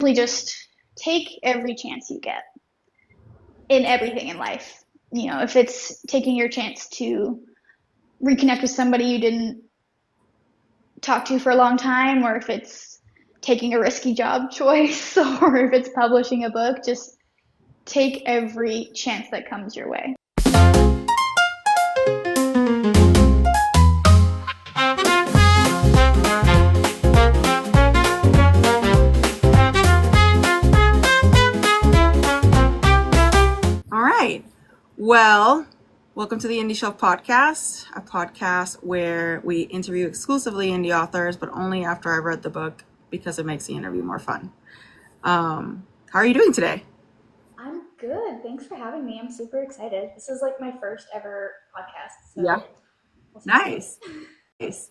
Really just take every chance you get in everything in life. If it's taking your chance to reconnect with somebody you didn't talk to for a long time, or if it's taking a risky job choice, or if it's publishing a book, just take every chance that comes your way. All right. Well, welcome to the Indie Shelf Podcast, a podcast where we interview exclusively indie authors, but only after I've read the book because it makes the interview more fun. How are you doing today? I'm good. Thanks for having me. I'm super excited. This is like my first ever podcast. So Yeah. we'll Nice. Nice.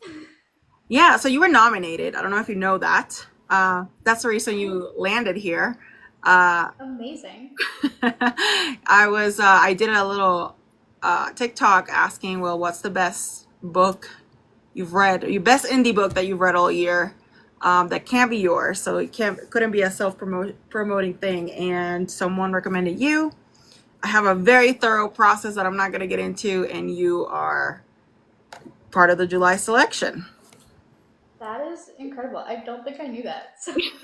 Yeah, so you were nominated. I don't know if you know that. That's the reason you landed here. Amazing. I did a little TikTok asking, well, what's the best book you've read, your best indie book that you've read all year, that can't be yours, so couldn't be a self-promoting thing, and someone recommended you. I have a very thorough process that I'm not going to get into, and you are part of the July selection. That is incredible. I don't think I knew that. So it's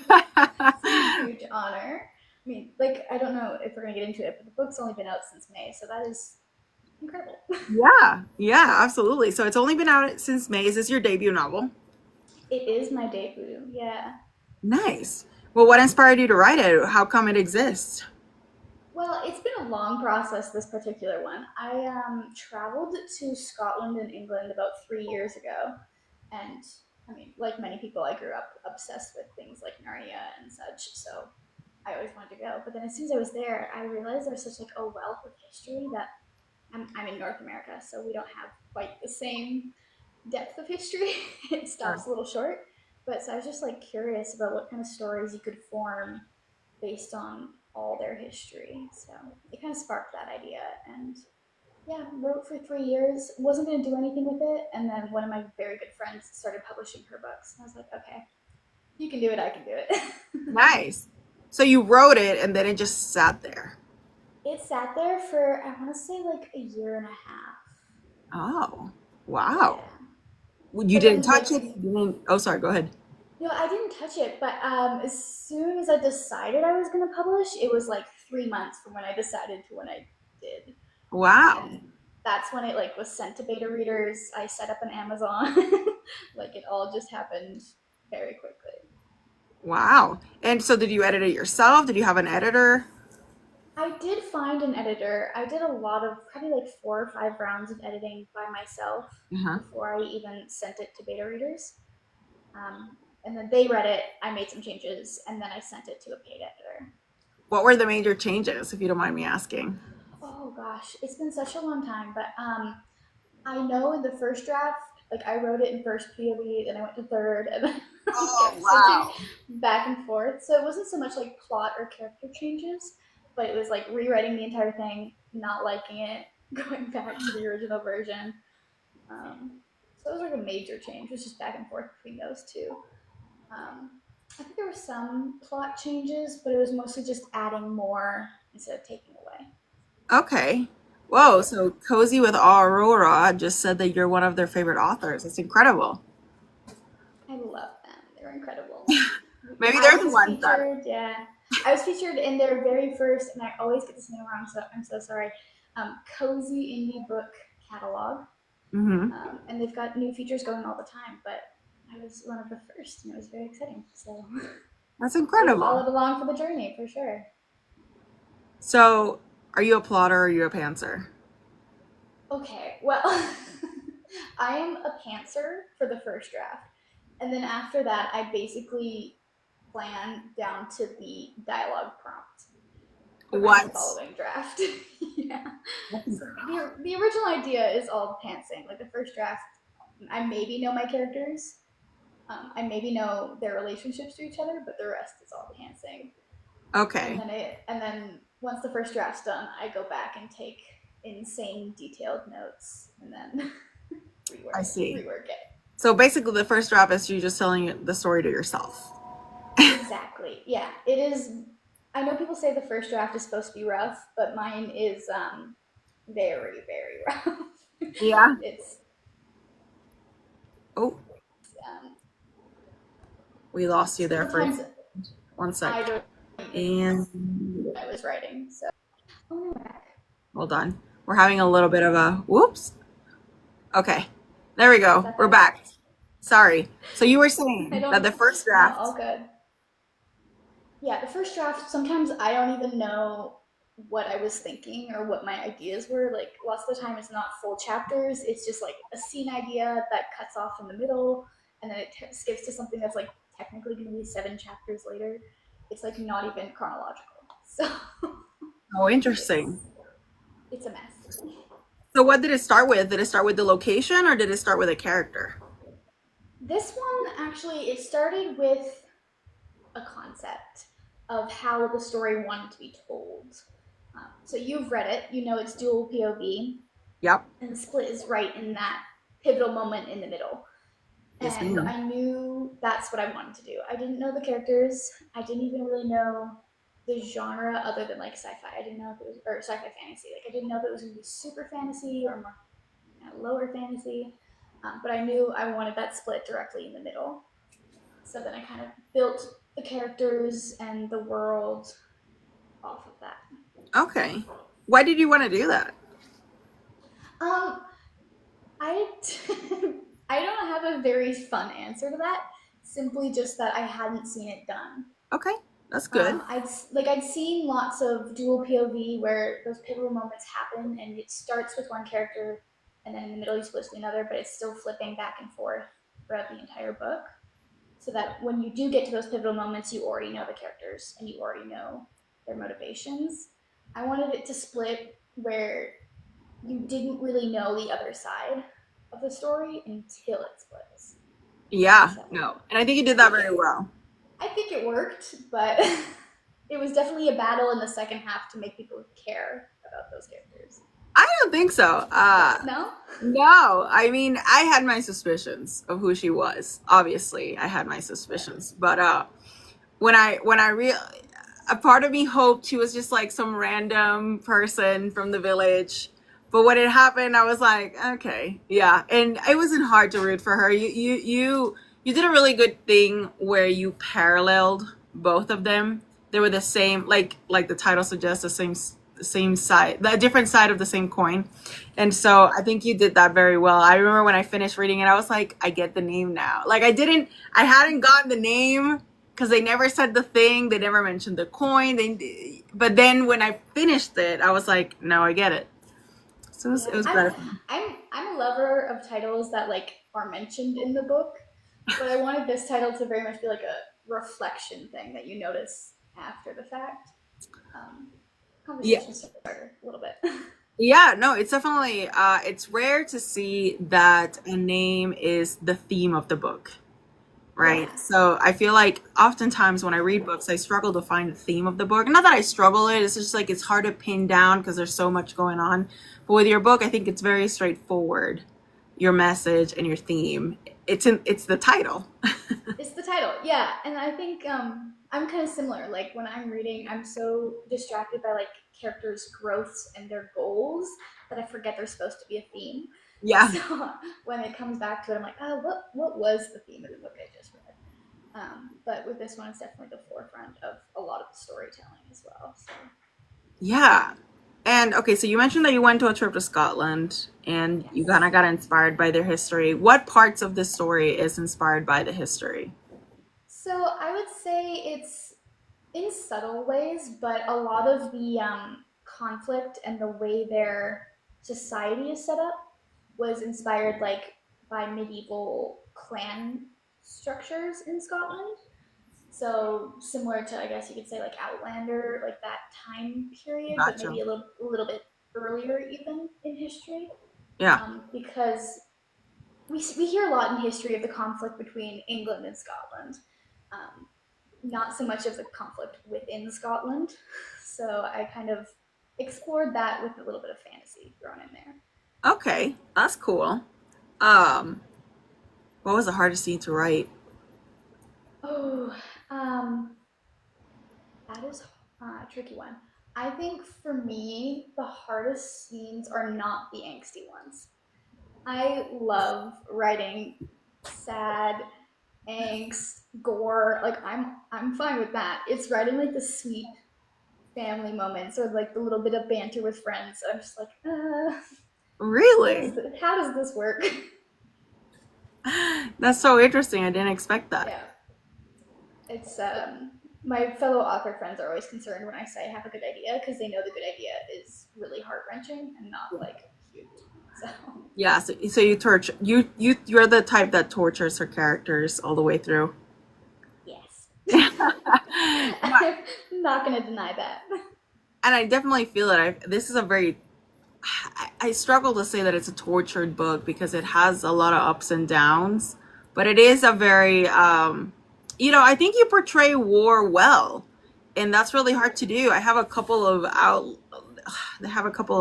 a huge honor. I mean, I don't know if we're going to get into it, but the book's only been out since May, so that is incredible. Yeah, absolutely. So it's only been out since May. Is this your debut novel? It is my debut, yeah. Nice. Well, what inspired you to write it? How come it exists? Well, it's been a long process, this particular one. I traveled to Scotland and England about 3 years ago, and I mean, like many people, I grew up obsessed with things like Narnia and such, so I always wanted to go. But then as soon as I was there, I realized there's such a wealth of history that I'm in North America, so we don't have quite the same depth of history. It stops a little short. But so I was just curious about what kind of stories you could form based on all their history. So it kind of sparked that idea, and yeah, wrote for 3 years. Wasn't going to do anything with it, and then one of my very good friends started publishing her books, and I was like, okay, you can do it, I can do it. Nice. So you wrote it and then it just sat there. It sat there for, I want to say, a year and a half. Oh, wow. Yeah. You didn't touch it? Oh, sorry, go ahead. No, I didn't touch it, but as soon as I decided I was going to publish, it was 3 months from when I decided to when I did. Wow. And that's when it was sent to beta readers. I set up an Amazon. It all just happened very quickly. Wow. And so did you edit it yourself? Did you have an editor? I did find an editor. I did a lot of, probably 4 or 5 rounds of editing by myself before I even sent it to beta readers. And then they read it, I made some changes, and then I sent it to a paid editor. What were the major changes, if you don't mind me asking? Oh gosh, it's been such a long time, but I know in the first draft, I wrote it in first POV, then I went to third, and then back and forth. So it wasn't so much plot or character changes, but it was rewriting the entire thing, not liking it, going back to the original version. So it was a major change. It was just back and forth between those two. I think there were some plot changes, but it was mostly just adding more instead of taking away. Okay. Whoa, so Cozy with Aurora just said that you're one of their favorite authors. That's incredible. I love them. They're incredible. Maybe they're the ones that... Yeah. I was featured in their very first, and I always get this name wrong, so I'm so sorry, Cozy Indie Book Catalog. And they've got new features going all the time, but I was one of the first, and it was very exciting. So that's incredible. Followed along for the journey, for sure. So, are you a plotter or are you a pantser? Okay, well, I am a pantser for the first draft, and then after that, I basically plan down to the dialogue prompt. What? The following draft. Yeah. The original idea is all pantsing. The first draft, I maybe know my characters. I maybe know their relationships to each other, but the rest is all pantsing. Okay. And then once the first draft's done, I go back and take insane detailed notes and then rework it. So basically the first draft is you just telling the story to yourself. Exactly. exactly. Yeah, it is. I know people say the first draft is supposed to be rough, but mine is very, very rough. Yeah. It's Oh, um, we lost you there for sometimes one sec. I don't even know And what I was writing. So, oh, no, back. hold on. We're having a little bit of a whoops. Okay. There we Is go. that We're better? back. Sorry. So you were I saying that don't. the first No, draft. all good. Yeah, the first draft, sometimes I don't even know what I was thinking or what my ideas were. Like, lots of the time, it's not full chapters, it's just like a scene idea that cuts off in the middle, and then it skips to something that's like technically going to be 7 chapters later. It's like not even chronological. So Oh, it's interesting. it's a mess. So what did it start with? Did it start with the location or did it start with a character? This one actually, it started with a concept of how the story wanted to be told. So you've read it, you know it's dual POV, Yep. and the split is right in that pivotal moment in the middle. Yes, And ma'am. I knew that's what I wanted to do. I didn't know the characters. I didn't even really know the genre other than like sci-fi. I didn't know if it was or sci-fi fantasy. Like I didn't know if it was going to be super fantasy or more lower fantasy. But I knew I wanted that split directly in the middle. So then I kind of built the characters and the world off of that. Okay. Why did you want to do that? Um, I I don't have a very fun answer to that. Simply just that I hadn't seen it done. Okay. That's good. I'd seen lots of dual POV where those pivotal moments happen and it starts with one character and then in the middle you switch to another, but it's still flipping back and forth throughout the entire book. So that when you do get to those pivotal moments, you already know the characters and you already know their motivations. I wanted it to split where you didn't really know the other side of the story until it splits. Yeah. So No. And I think you I did that think very well. I think it worked, but it was definitely a battle in the second half to make people care about those characters. I don't think so. No? No. I mean, I had my suspicions of who she was. Obviously, I had my suspicions. But when I real a part of me hoped she was just like some random person from the village. But when it happened, I was like, okay, yeah. And it wasn't hard to root for her. You did a really good thing where you paralleled both of them. They were the same, like the title suggests, the same side, the different side of the same coin. And so I think you did that very well. I remember when I finished reading it, I was like, I get the name now. Like I hadn't gotten the name because they never said the thing. They never mentioned the coin. But then when I finished it, I was like, now I get it. So it Yeah. was gratifying. I'm a lover of titles that like are mentioned in the book, but I wanted this title to very much be like a reflection thing that you notice after the fact. Um, Yeah. Conversation starter a little bit. Yeah, no, it's definitely it's rare to see that a name is the theme of the book, right? Yeah. So I feel like oftentimes when I read books, I struggle to find the theme of the book. Not that I struggle it, it's just like it's hard to pin down because there's so much going on. But with your book, I think it's very straightforward. Your message and your theme. It's the title. It's the title, yeah, and I think I'm kind of similar. Like when I'm reading, I'm so distracted by like characters' growths and their goals that I forget there's supposed to be a theme. Yeah. So when it comes back to it, I'm like, oh, what was the theme of the book I just read? But with this one, it's definitely the forefront of a lot of the storytelling as well. So Yeah. And okay, so you mentioned that you went to a trip to Scotland and you kind yes. of got inspired by their history. What parts of this story is inspired by the history? So I would say it's in subtle ways, but a lot of the conflict and the way their society is set up was inspired like by medieval clan structures in Scotland. So similar to, I guess you could say, like Outlander, like that time period, but Gotcha. maybe a little bit earlier even in history, Yeah. because we hear a lot in history of the conflict between England and Scotland. Um, Not so much of the conflict within Scotland. So I kind of explored that with a little bit of fantasy thrown in there. Okay, that's cool. Um, what was the hardest scene to write? Oh, That is a tricky one. I think for me, the hardest scenes are not the angsty ones. I love writing sad, angst, gore. Like I'm fine with that. It's writing like the sweet family moments or like the little bit of banter with friends. I'm just like, Really? how does this work? That's so interesting. I didn't expect that. Yeah, it's my fellow author friends are always concerned when I say I have a good idea because they know the good idea is really heart wrenching and not like cute. So Yeah, so you torture you're the type that tortures her characters all the way through. yes, No, I'm not gonna deny that. and I definitely feel it. This is a very I struggle to say that it's a tortured book because it has a lot of ups and downs, but it is a very I think you portray war well, and that's really hard to do. I have a couple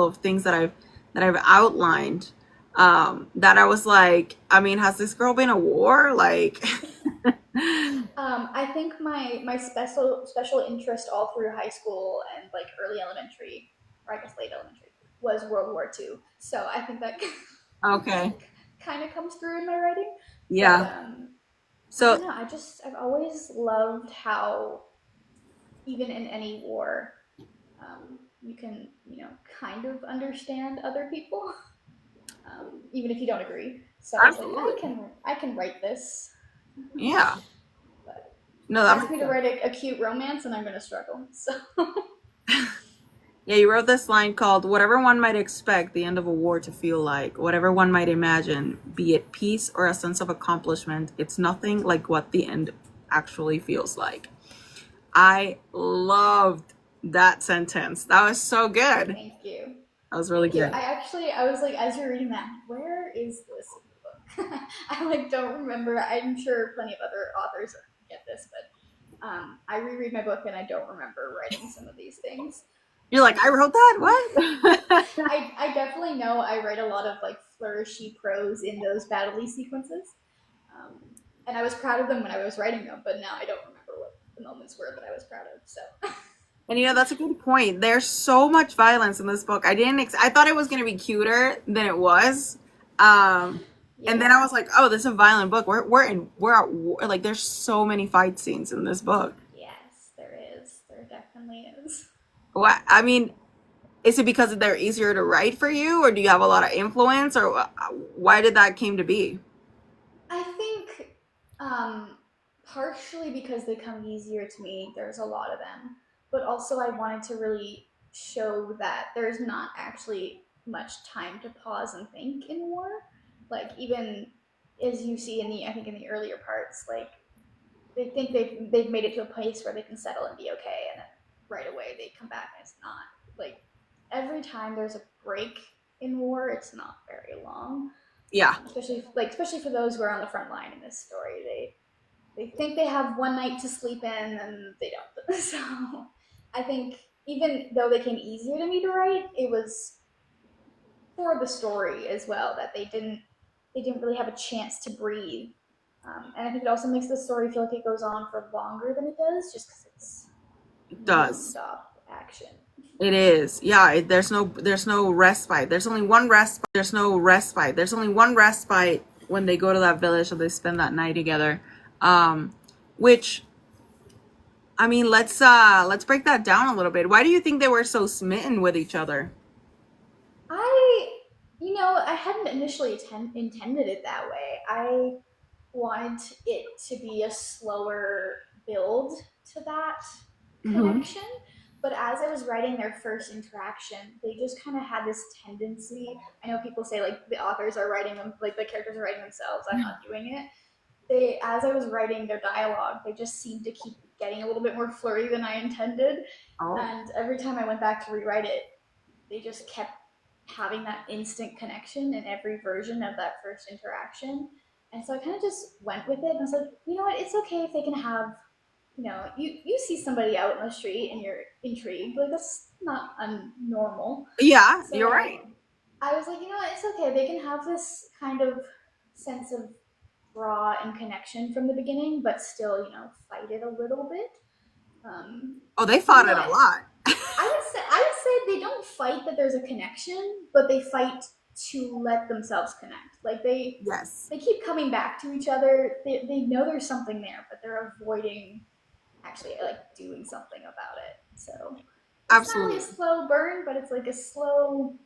of things that I've outlined that I was like, I mean, has this girl been a war? Like, I think my special interest all through high school and like early elementary, or I guess late elementary, was World War II. So I think that okay, kind of comes through in my writing. But yeah. I don't So know. I've always loved how even in any war, you can kind of understand other people, even if you don't agree. So I was like, absolutely, I can write this, yeah. but No, that ask makes me to sense. write a cute romance, and I'm gonna struggle. So Yeah, you wrote this line called "Whatever one might expect the end of a war to feel like, whatever one might imagine, be it peace or a sense of accomplishment, it's nothing like what the end actually feels like." I loved that sentence. That was so good. thank you. That was really Thank you. good. I was like, as you're reading that, where is this in the book? I like don't remember. I'm sure plenty of other authors get this, but I reread my book and I don't remember writing some of these things. You're like, I wrote that? What? I definitely know I write a lot of like flourishy prose in those battley sequences, um, and I was proud of them when I was writing them. But now I don't remember what the moments were that I was proud of. So And that's a good point. There's so much violence in this book. I thought it was going to be cuter than it was. Um, and then I yeah, was like, oh, this is a violent book. We're at war. Like, there's so many fight scenes in this book. yes, there is. There definitely is. What I mean, is it because they're easier to write for you, or do you have a lot of influence, or why did that came to be? I think partially because they come easier to me. There's a lot of them, but also I wanted to really show that there's not actually much time to pause and think in war. Like even as you see in the I think in the earlier parts, like they think they've made it to a place where they can settle and be okay, and then right away they come back and it's not. Like every time there's a break in war, it's not very long. Yeah, Especially for those who are on the front line in this story, they think they have one night to sleep in and they don't. So I think even though they came easier to me to write, it was for the story as well that they didn't really have a chance to breathe. And I think it also makes the story feel like it goes on for longer than it does, just because it's it does. nonstop action. It is. Yeah, there's no respite. There's only one respite. There's no respite. There's only one respite when they go to that village and they spend that night together. Um, which I mean, let's break that down a little bit. Why do you think they were so smitten with each other? I, I hadn't initially intended it that way. I wanted it to be a slower build to that Hmm. connection. But as I was writing their first interaction, they just kind of had this tendency. I know people say like the authors are writing them, like the characters are writing themselves. I'm not doing it. As I was writing their dialogue, they just seemed to keep getting a little bit more flirty than I intended. Oh, And every time I went back to rewrite it, they just kept having that instant connection in every version of that first interaction. And so I kind of just went with it and I was like, you know what, it's okay if they can have, you see somebody out in the street and you're intrigued. Like that's not unnormal. yeah, you're So right. I was like, you know what, it's okay. They can have this kind of sense of raw and connection from the beginning, but still, fight it a little bit. Oh, they Even fought though it a lot. I would say they don't fight that there's a connection, but they fight to let themselves connect. Like Yes, they keep coming back to each other. They know there's something there, but they're avoiding actually like doing something about it. So it's not really a absolutely. slow burn, but it's like a slow,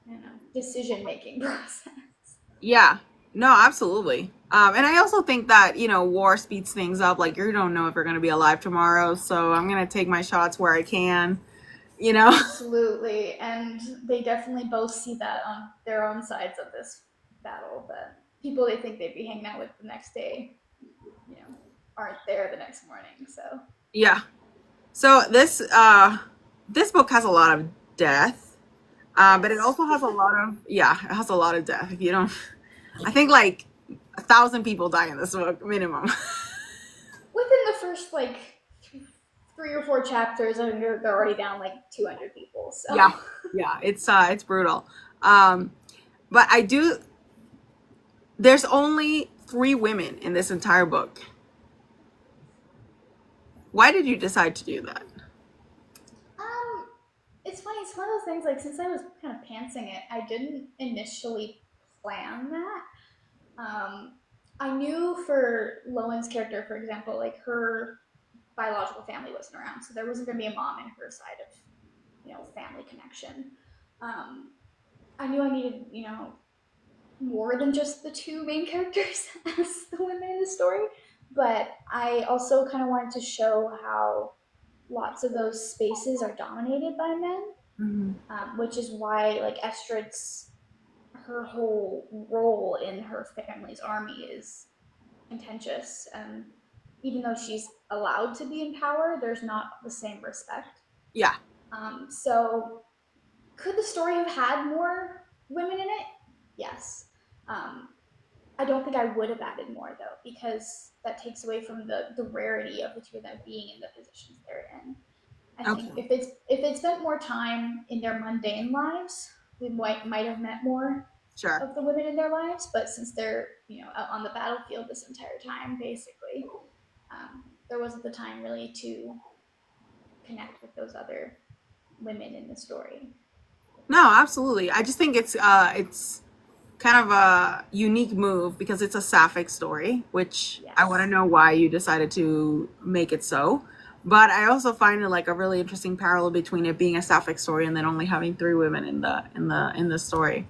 I don't know, decision making process. Yeah, no, absolutely. And I also think that, war speeds things up. Like, you don't know if you're going to be alive tomorrow, so I'm going to take my shots where I can, you know? Absolutely, and they definitely both see that on their own sides of this battle. That people they think they'd be hanging out with the next day, you know, aren't there the next morning. So Yeah. So this book has a lot of death, but it yes, also has a lot of, yeah, it has a lot of death. If you don't, I think like 1,000 people die in this book minimum. within the first like 3 or 4 chapters, I think they're already down like 200 people. So Yeah, yeah, it's brutal. Um, but I do. There's only 3 women in this entire book. Why did you decide to do that? um, it's funny. It's one of those things. Like since I was kind of pantsing it, I didn't initially plan that. Um, I knew for Lowen's character, for example, like her biological family wasn't around, so there wasn't going to be a mom in her side of family connection. Um, I knew I needed more than just the two main characters as the women in the story, but I also kind of wanted to show how lots of those spaces are dominated by men, Mhm. which is why like Estrid's her whole role in her family's army is contentious, and even though she's allowed to be in power, there's not the same respect. Yeah. So could the story have had more women in it? Yes. um, I don't think I would have added more though, because that takes away from the rarity of the two of them being in the positions they're in. I think Okay. if they'd spent more time in their mundane lives, we might have met more Sure. of the women in their lives. But since they're out on the battlefield this entire time, basically, there wasn't the time really to connect with those other women in the story. No, absolutely. I just think it's kind of a unique move because it's a sapphic story, which I want to Yes. know why you decided to make it so. But I also find it like a really interesting parallel between it being a sapphic story and then only having 3 women in the story.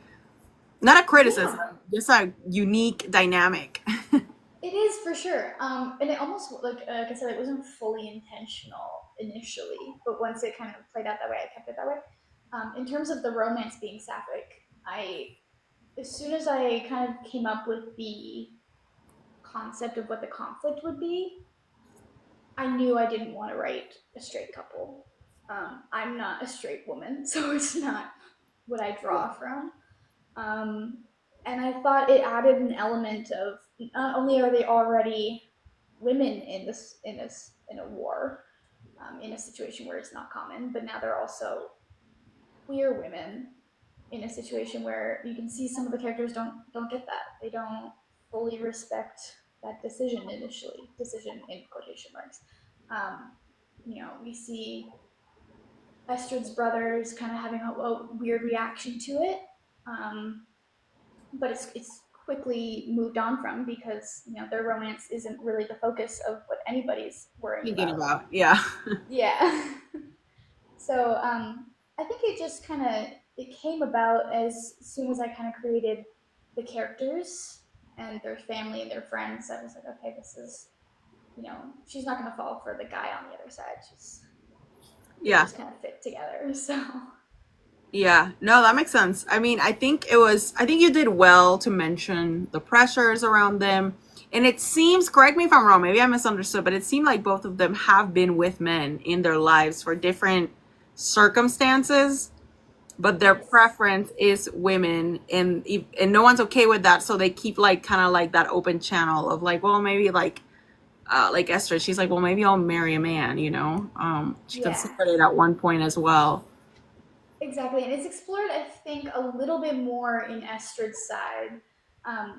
Not a criticism, Yeah, just a unique dynamic. it is for sure. And it almost like I said, it wasn't fully intentional initially, but once it kind of played out that way, I kept it that way. In terms of the romance being sapphic, I as soon as I kind of came up with the concept of what the conflict would be, I knew I didn't want to write a straight couple. I'm not a straight woman, so it's not what I Yeah. draw from. Um, and I thought it added an element of not only are they already women in a war, in a situation where it's not common, but now they're also queer women in a situation where you can see some of the characters don't get that. They don't fully respect that decision in quotation marks. Um, we see Estrid's brothers kind of having a weird reaction to it, um, but it's quickly moved on from because their romance isn't really the focus of what anybody's worrying Thinking about. about, yeah. Yeah. So I think it just kind of it came about as soon as I kind of created the characters and their family and their friends. I was like, okay, this is she's not going to fall for the guy on the other side. They Yeah. just kind of fit together. So Yeah, no, that makes sense. I mean, I think you did well to mention the pressures around them. And it seems, correct me if I'm wrong, maybe I misunderstood, but it seemed like both of them have been with men in their lives for different circumstances, but their yes, preference is women, and no one's okay with that, so they keep like kind of like that open channel of like, well, maybe like Esther, she's like, well, maybe I'll marry a man, you know. She yeah, considered it at one point as well. exactly. And it's explored, I think, a little bit more in Estrid's side.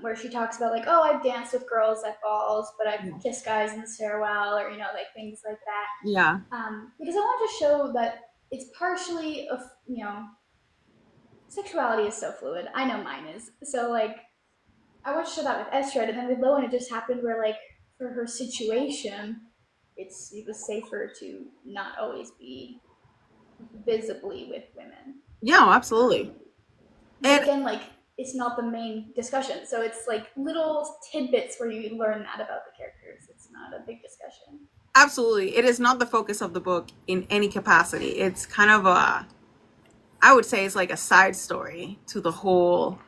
where she talks about like, oh, I've danced with girls at balls, but I've Yeah. kissed guys in the stairwell, or like things like that. Yeah. Because I want to show that it's partially of sexuality is so fluid. I know mine is. So like I want to show that with Estrid, and then with Lowen, it just happened where like for her situation, it was safer to not always be visibly with women. Yeah, absolutely. Um, but And again, like it's not the main discussion, so it's like little tidbits where you learn that about the characters. It's not a big discussion. absolutely, it is not the focus of the book in any capacity. It's kind of I would say it's like a side story to the whole,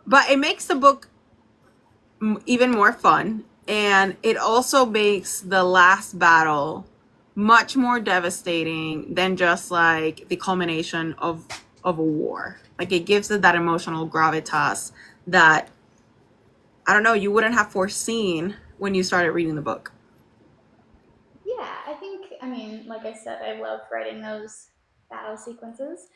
but it makes the book even more fun. And it also makes the last battle much more devastating than just like the culmination of a war. Like it gives it that emotional gravitas that I don't know, you wouldn't have foreseen when you started reading the book. Yeah, I mean, like I said, I love writing those battle sequences.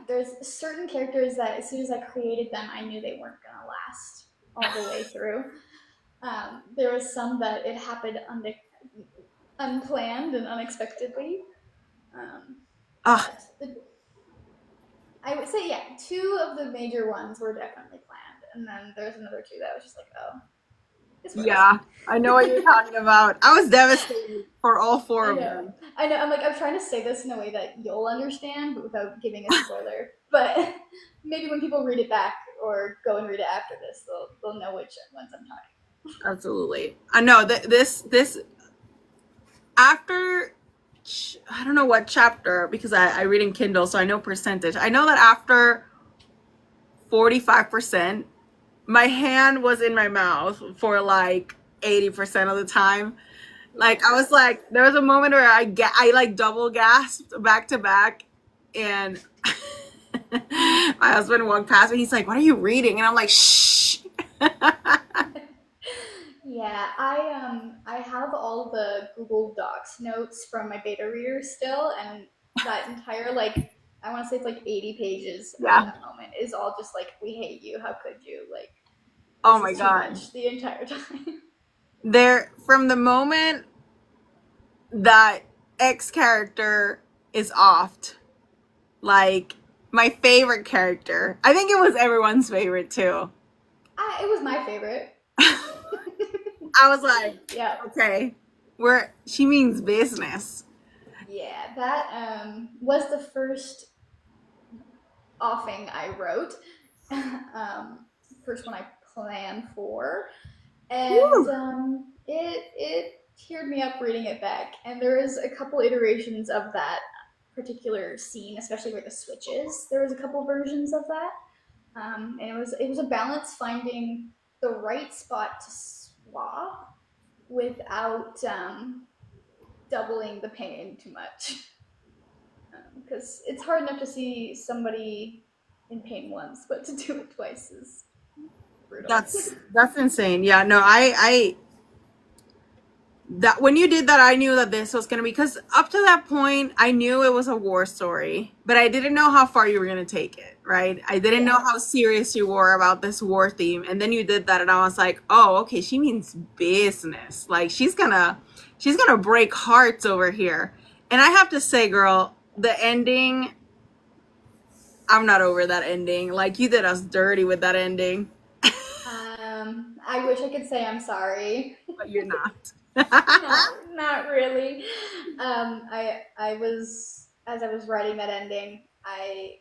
There's certain characters that as soon as I created them, I knew they weren't gonna last all the way through. There was some that it happened unplanned and unexpectedly. Um, Ah, but I would say, yeah, two of the major ones were definitely planned, and then there's another two that was just like, oh, this works. yeah, I know what you're talking about. I was devastated for all four I of know. them. I know. I'm like, I'm trying to say this in a way that you'll understand, but without giving a spoiler. But maybe when people read it back or go and read it after this, they'll know which ones I'm talking. Absolutely. I know that this after I don't know what chapter because I read in Kindle, so I know percentage. I know that after 45%, my hand was in my mouth for like 80% of the time. Like I was like, there was a moment where I like double gasped back to back, and my husband walked past me. He's like, "What are you reading?" And I'm like, "Shh." Yeah, I have all the Google Docs notes from my beta reader still, and that entire like I want to say it's like 80 pages of Yeah. that moment is all just like we hate you. How could you? Like Oh this my is too god. much the entire time. There from the moment that X character is offed, like my favorite character. I think it was everyone's favorite too. It was my favorite. I was like, Yeah, okay, she means business. yeah. That was the first offing I wrote. First one I planned for, and Whew. it teared me up reading it back. And there was a couple iterations of that particular scene, especially where the switch is. There was a couple versions of that, and it was a balance finding the right spot to swap without doubling the pain too much. Because it's hard enough to see somebody in pain once, but to do it twice is brutal. That's insane. Yeah, no, I that when you did that, I knew that this was gonna be because up to that point, I knew it was a war story, but I didn't know how far you were gonna take it. Right? I didn't know Yeah. how serious you were about this war theme, and then you did that, and I was like, oh, okay, she means business. Like she's gonna break hearts over here. And I have to say, girl, the ending. I'm not over that ending. Like you did us dirty with that ending, I wish I could say I'm sorry. but you're not. Not really. I was as I was writing that ending, I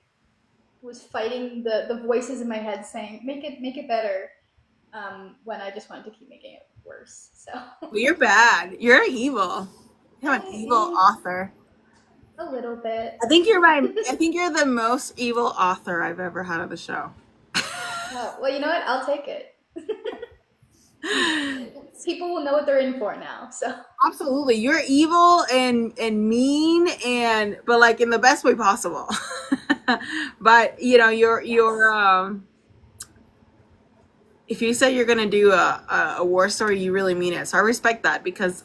was fighting the voices in my head saying make it better. When I just wanted to keep making it worse. So Well, you're bad. You're evil. You're an evil author. a little bit. I think you're the most evil author I've ever had on the show. Oh, well, you know what? I'll take it. People will know what they're in for now. So Absolutely. You're evil and mean and but like in the best way possible. But you know, yes. if you say you're gonna do a war story, you really mean it. So I respect that because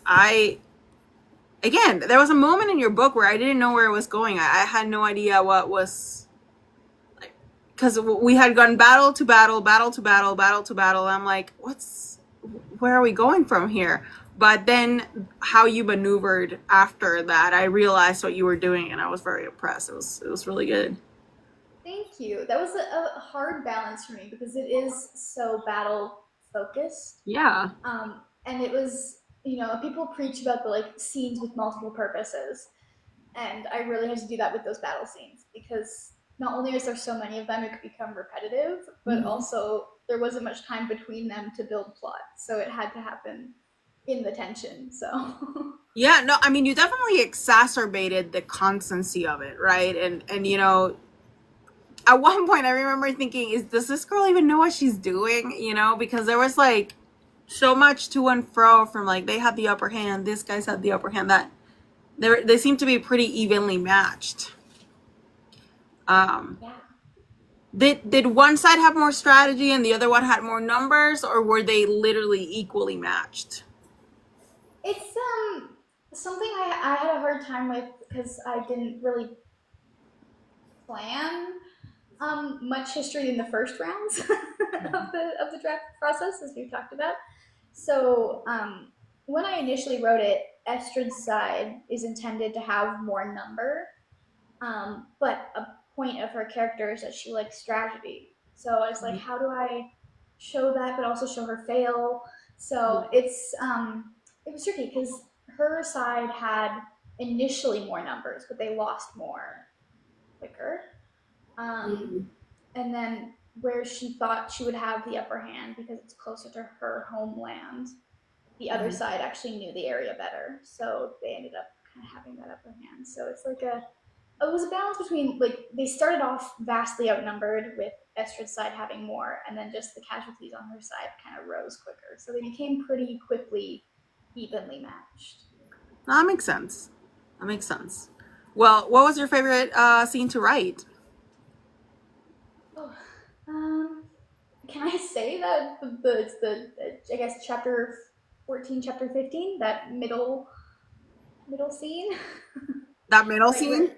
again, there was a moment in your book where I didn't know where it was going. I had no idea what was like because we had gone battle to battle, battle to battle, battle to battle. And I'm like, where are we going from here? But then how you maneuvered after that, I realized what you were doing, and I was very impressed. It was really good. Thank you. That was a hard balance for me because it is so battle focused. Yeah. And it was, people preach about the like scenes with multiple purposes, and I really had to do that with those battle scenes because not only is there so many of them, it could become repetitive, but Mhm. also there wasn't much time between them to build plot, so it had to happen in the tension. So Yeah, no, I mean, you definitely exacerbated the constancy of it, right? And at one point I remember thinking, does this girl even know what she's doing? Because there was like so much to and fro from like they had the upper hand, this guy's had the upper hand, that they seem to be pretty evenly matched. Um, yeah, did one side have more strategy and the other one had more numbers, or were they literally equally matched? it's something I had a hard time with because I didn't really plan much history in the first rounds of the draft process, as we've talked about. So when I initially wrote it, Estrid's side is intended to have more number, but a point of her character is that she likes strategy. So I was like, how do I show that, but also show her fail? So it was tricky because her side had initially more numbers, but they lost more quicker. Um, Mhm. and then where she thought she would have the upper hand because it's closer to her homeland, the other Mhm. side actually knew the area better, so they ended up kind of having that upper hand. So it's like it was a balance between like they started off vastly outnumbered with Estrid's side having more, and then just the casualties on her side kind of rose quicker, so they became pretty quickly evenly matched. That makes sense. That makes sense. Well, what was your favorite scene to write? Oh, um, can I say that the I guess chapter 14, chapter 15, that middle scene, That middle right scene?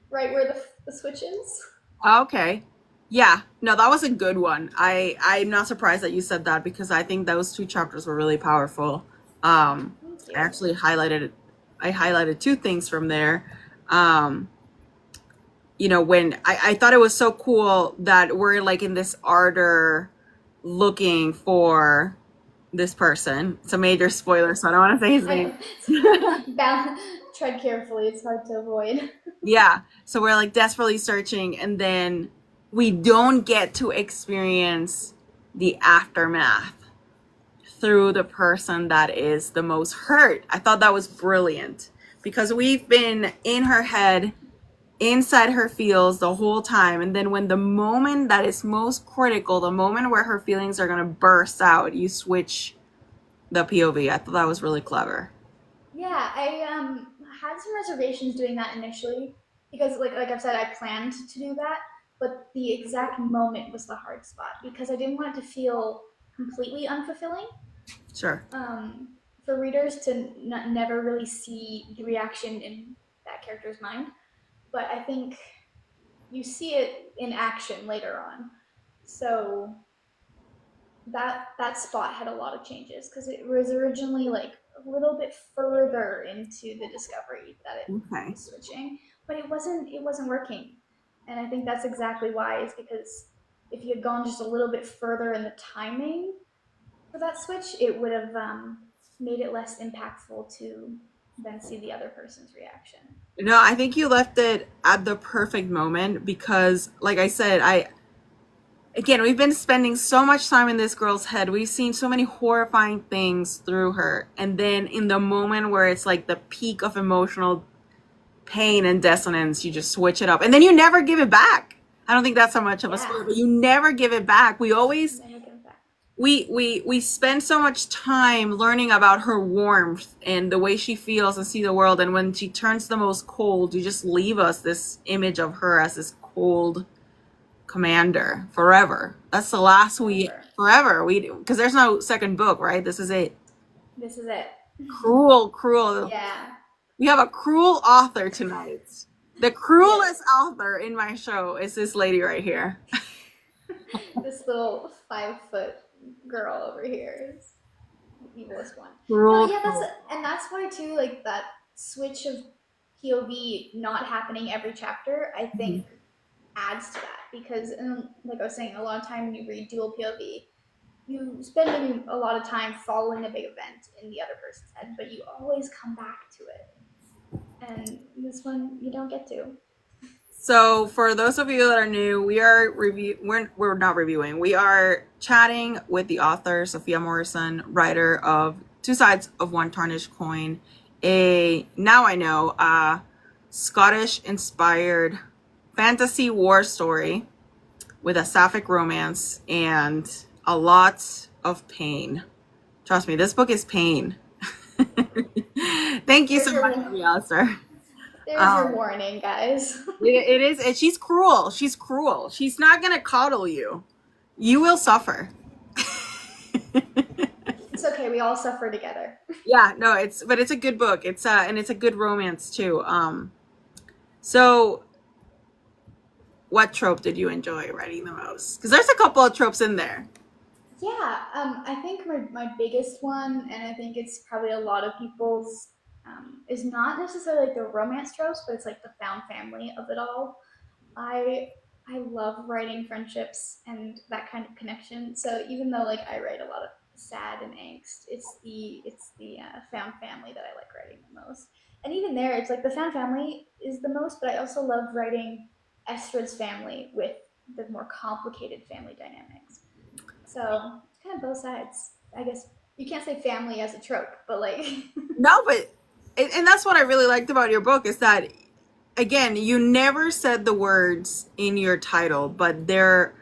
where the switch is. Okay. Yeah. No, that was a good one. I'm not surprised that you said that because I think those two chapters were really powerful. Thank I you. actually highlighted two things from there. Um, when I thought it was so cool that we're like in this ardor looking for this person. It's a major spoiler, so I don't want to say his I name. know. Tread carefully. It's hard to avoid. Yeah. So we're like desperately searching, and then we don't get to experience the aftermath through the person that is the most hurt. I thought that was brilliant because we've been in her head, inside her feels the whole time. And then when the moment that is most critical, the moment where her feelings are going to burst out, you switch the POV. I thought that was really clever. Yeah, I had some reservations doing that initially because, like I've said, I planned to do that, but the exact moment was the hard spot because I didn't want it to feel completely unfulfilling. Sure. For readers to never really see the reaction in that character's mind, but I think you see it in action later on. So that spot had a lot of changes because it was originally like a little bit further into the discovery that it Okay. was switching, but it wasn't working, and I think that's exactly why is because if you had gone just a little bit further in the timing for that switch, it would have made it less impactful to then see the other person's reaction. No, I think you left it at the perfect moment because, like I said, again, we've been spending so much time in this girl's head. We've seen so many horrifying things through her. And then in the moment where it's like the peak of emotional pain and dissonance, you just switch it up. And then you never give it back. I don't think that's so much of a Yeah, spoiler, but you never give it back. We always then it comes back. we spend so much time learning about her warmth and the way she feels and see the world, and when she turns the most cold, you just leave us this image of her as this cold commander forever. That's the last we Forever. forever we because there's no second book, right? This is it. This is it. Cruel. Yeah. We have a cruel author tonight. The Yes. cruelest author in my show is this lady right here. This little 5 foot girl over here is the evilest one. No, Cruel, yeah, cruel. that's why too, like that switch of POV not happening every chapter, I think Mhm. adds to that because, like I was saying, a lot of time when you read dual POV, you spend maybe a lot of time following a big event in the other person's head, but you always come back to it. And this one, you don't get to. So for those of you that are new, we're not reviewing. We are chatting with the author, Sofia Morrison, writer of Two Sides of One Tarnished Coin, a now I know Scottish inspired fantasy war story with a sapphic romance and a lot of pain. Trust me, this book is pain. Thank you There's so much your for the answer. there's your Um, warning, guys. it is, and she's cruel. She's cruel. She's not gonna coddle you. You will suffer. It's okay. We all suffer together. Yeah, no, but it's a good book. And it's a good romance too. So what trope did you enjoy writing the most? Because there's a couple of tropes in there. Yeah, I think my biggest one, and I think it's probably a lot of people's, is not necessarily like the romance tropes, but it's like the found family of it all. I I love writing friendships and that kind of connection. So even though like I write a lot of sad and angst, it's the found family that I like writing the most. And even there, it's like the found family is the most, but I also love writing Esther's family with the more complicated family dynamics. So it's kind of both sides. I guess you can't say family as a trope, but like No, but and that's what I really liked about your book is that again, you never said the words in your title, but they're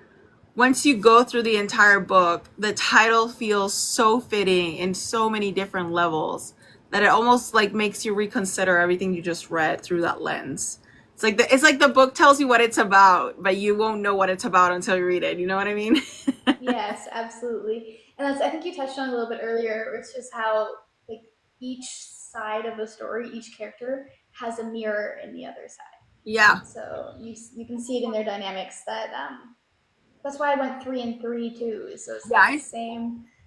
once you go through the entire book, the title feels so fitting in so many different levels that it almost like makes you reconsider everything you just read through that lens. It's like the book tells you what it's about, but you won't know what it's about until you read it. You know what I mean? yes, absolutely. And that's I think you touched on a little bit earlier, which is how like each side of the story, each character has a mirror in the other side. Yeah. So you can see it in their dynamics that that's why I went 3 and 3 too. So it's like Yeah.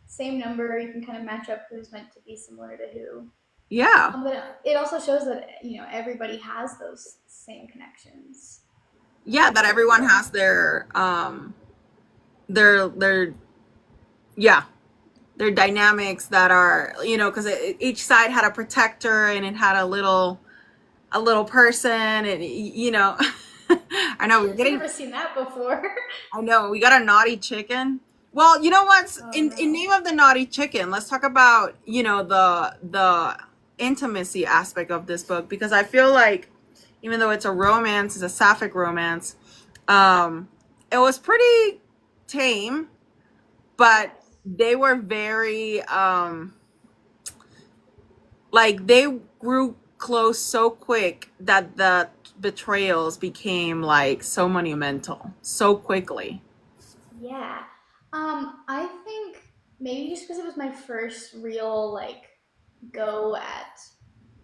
same number. You can kind of match up who's meant to be similar to who. Yeah. But it also shows that everybody has those same connections Yeah, that as everyone well. has their yeah, their dynamics that are, because each side had a protector and it had a little person and I know we're I've getting never seen that before. I know we got a naughty chicken. Well, you know what's Oh in no. name of the naughty chicken, let's talk about, the intimacy aspect of this book because I feel like even though it's a romance, it's a sapphic romance, it was pretty tame, but Yes. they were very like they grew close so quick that the betrayals became like so monumental so quickly. Yeah. I think maybe just because it was my first real like go at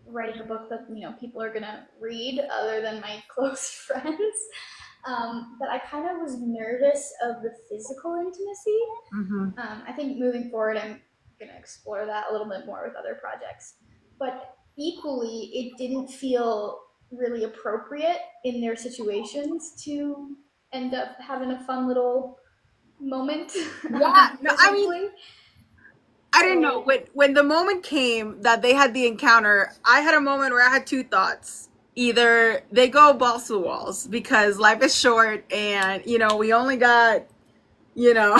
writing a book that people are gonna read other than my close friends. But I kind of was nervous of the physical intimacy. Hmm. I think moving forward, I'm going to explore that a little bit more with other projects. But equally, it didn't feel really appropriate in their situations to end up having a fun little moment Yeah, no, I mean, physically. I didn't know So, when the moment came that they had the encounter. I had a moment where I had two thoughts. Either they go balls to the walls because life is short, and we only got you know,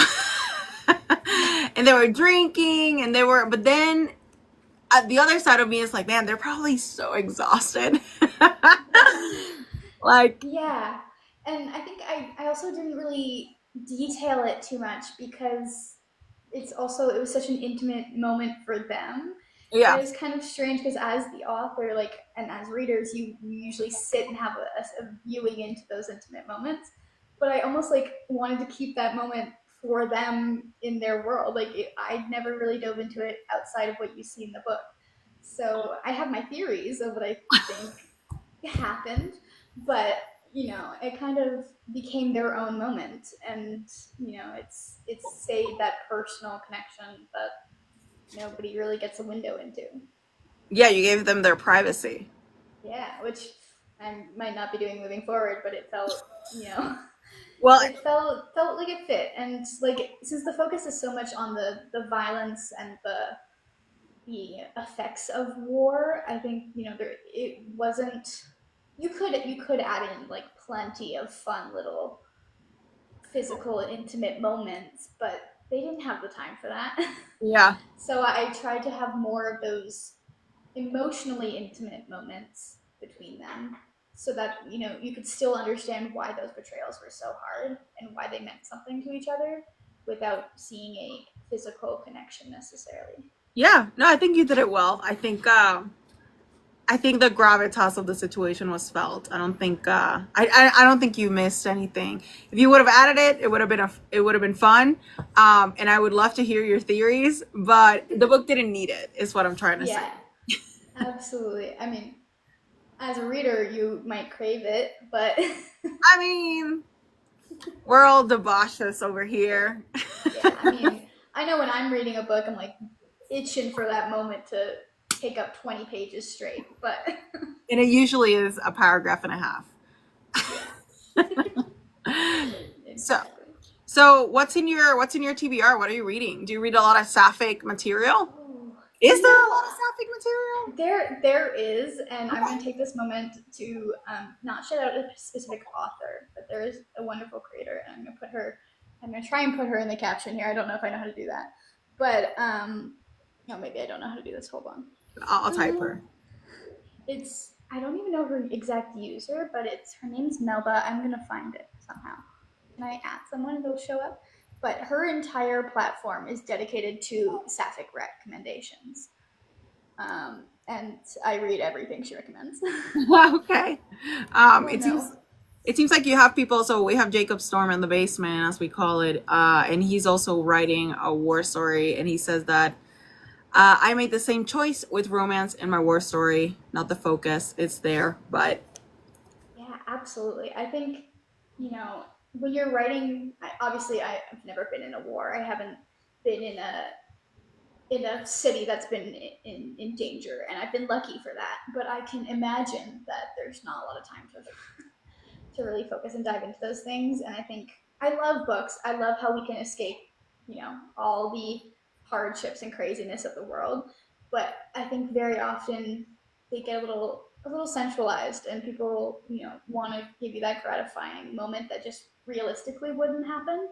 and they were drinking, and but then the other side of me is like, man, they're probably so exhausted. yes. Like, Yeah. And I think I also didn't really detail it too much because it was such an intimate moment for them. And it yeah, was kind of strange because as the author, like, and as readers, you usually sit and have a viewing into those intimate moments. But I almost like wanted to keep that moment for them in their world. Like, I never really dove into it outside of what you see in the book. So I have my theories of what I think happened, but it kind of became their own moment, and it's say that personal connection that nobody really gets a window into. Yeah, you gave them their privacy. Yeah, which I might not be doing moving forward, but it felt, you know, Well, it felt like it fit, and like since the focus is so much on the violence and the effects of war, I think there it wasn't. You could add in like plenty of fun little physical and intimate moments, but they didn't have the time for that. yeah. So I tried to have more of those emotionally intimate moments between them so that you could still understand why those betrayals were so hard and why they meant something to each other without seeing a physical connection necessarily. Yeah, no, I think you did it well. I think the gravitas of the situation was felt. I don't think I don't think you missed anything. If you would have added it, it would have been fun. And I would love to hear your theories, but the book didn't need it. Is what I'm trying to say. Yeah, absolutely. I mean, as a reader, you might crave it, but I mean, we're all debauches over here. yeah, I mean, I know when I'm reading a book, I'm like itching for that moment to take up 20 pages straight, but And it usually is a paragraph and a half. yeah, So, exactly. so what's in your TBR? What are you reading? Do you read a lot of sapphic material? Oh, Is there a lot of sapphic material? there is, and I'm going Okay. to take this moment to not shout out a specific author, but there is a wonderful creator, and I'm going to try and put her in the caption here. I don't know if I know how to do that, but no, maybe I don't know how to do this. Hold on. I'll type her. It's I don't even know her exact user, but it's her name's Melba. I'm gonna find it somehow. Can I add someone and it'll show up? But her entire platform is dedicated to sapphic recommendations, and I read everything she recommends. Okay. Oh It seems no! it seems like you have people. So we have Jacob Storm in the basement, as we call it, and he's also writing a war story. And he says that I made the same choice with romance in my war story. Not the focus; it's there, but Yeah, absolutely. I think when you're writing. Obviously, I've never been in a war. I haven't been in a city that's been in danger, and I've been lucky for that. But I can imagine that there's not a lot of time to really focus and dive into those things. And I think I love books. I love how we can escape, all the hardships and craziness of the world. But I think very often they get a little centralized, and people want to give you that gratifying moment that just realistically wouldn't happen.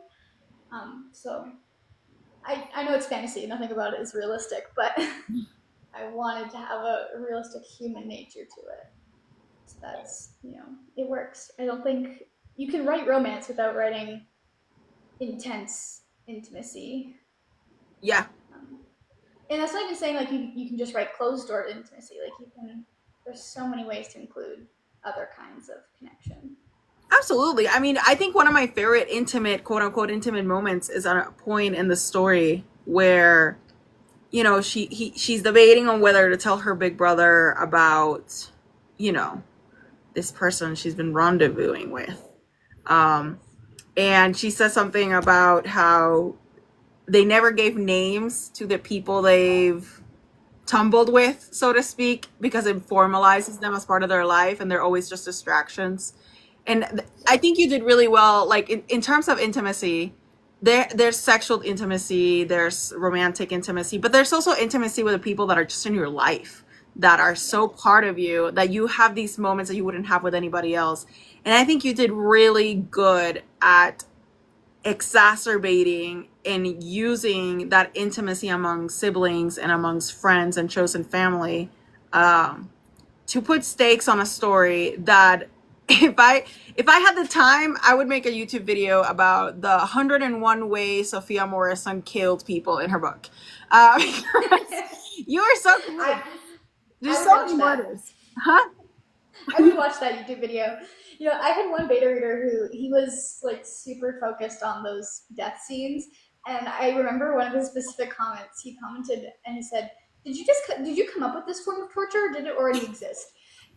So I know it's fantasy. Nothing about it is realistic, but I wanted to have a realistic human nature to it. So it works. I don't think you can write romance without writing intense intimacy. yeah, Um, and that's not even saying like you can just write closed door intimacy. Like there's so many ways to include other kinds of connection. absolutely. I mean, I think one of my favorite intimate, quote unquote, intimate moments is at a point in the story where she's debating on whether to tell her big brother about you know this person she's been rendezvousing with. Um, and she says something about how they never gave names to the people they've tumbled with, so to speak, because it formalizes them as part of their life and they're always just distractions. And I think you did really well, like in terms of intimacy. There's sexual intimacy, there's romantic intimacy, but there's also intimacy with the people that are just in your life, that are Yeah. so part of you, that you have these moments that you wouldn't have with anybody else. And I think you did really good at exacerbating and using that intimacy among siblings and amongst friends and chosen family, um, to put stakes on a story that if I had the time, I would make a YouTube video about the 101 ways Sofia Morrison killed people in her book. Because you are so good. I There's I would so watch many that. murders. Huh? I would watch that YouTube video. I had one beta reader who he was like super focused on those death scenes, and I remember one of his specific comments. He commented and he said, did you come up with this form of torture, or did it already exist?"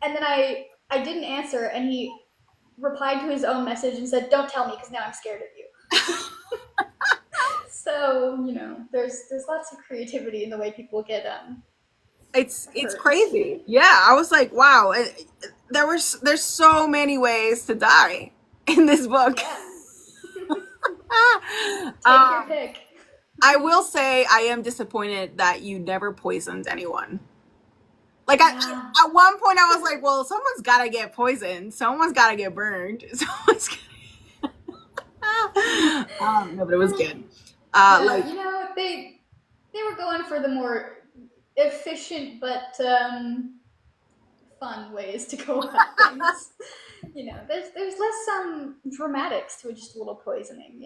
And then I didn't answer, and he replied to his own message and said, "Don't tell me because now I'm scared of you." So there's lots of creativity in the way people get It's hurt. crazy. Yeah, I was like, wow. There's so many ways to die in this book. Yeah, take your pick. I will say I am disappointed that you never poisoned anyone. Like Yeah, at one point I was like, well, someone's got to get poisoned. Someone's got to get burned. Someone's no, but it was good. no, Like they were going for the more efficient but fun ways to go about things. There's less dramatics to just a little poisoning.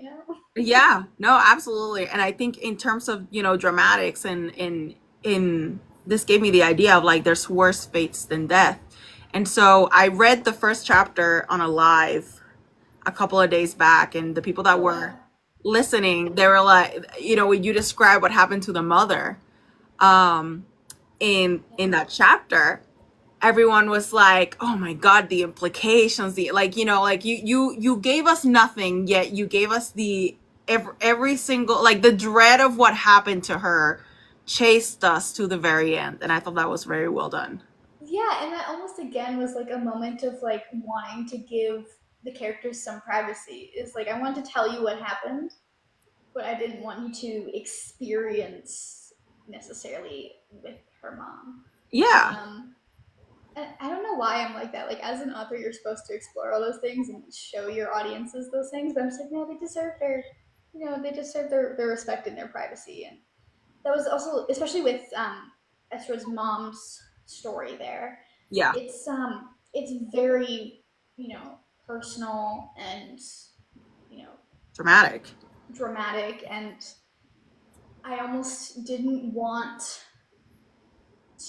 yeah, no, absolutely. And I think in terms of, dramatics and in this gave me the idea of like there's worse fates than death. And so I read the first chapter on a live a couple of days back, and the people that Oh were wow. listening, they were like, when you describe what happened to the mother um in Yeah. that chapter, everyone was like, oh my god, the implications, the like you gave us nothing, yet you gave us the every single, like, the dread of what happened to her chased us to the very end, and I thought that was very well done. Yeah, and that almost again was like a moment of like wanting to give the characters some privacy. Is like I wanted to tell you what happened, but I didn't want you to experience necessarily with her mom. Yeah, Um, and I don't know why I'm like that. Like as an author, you're supposed to explore all those things and show your audiences those things. But I'm just like, no, they deserve their respect and their privacy. And that was also, especially with Esra's mom's story. There, yeah, it's very personal and you know dramatic. dramatic, and I almost didn't want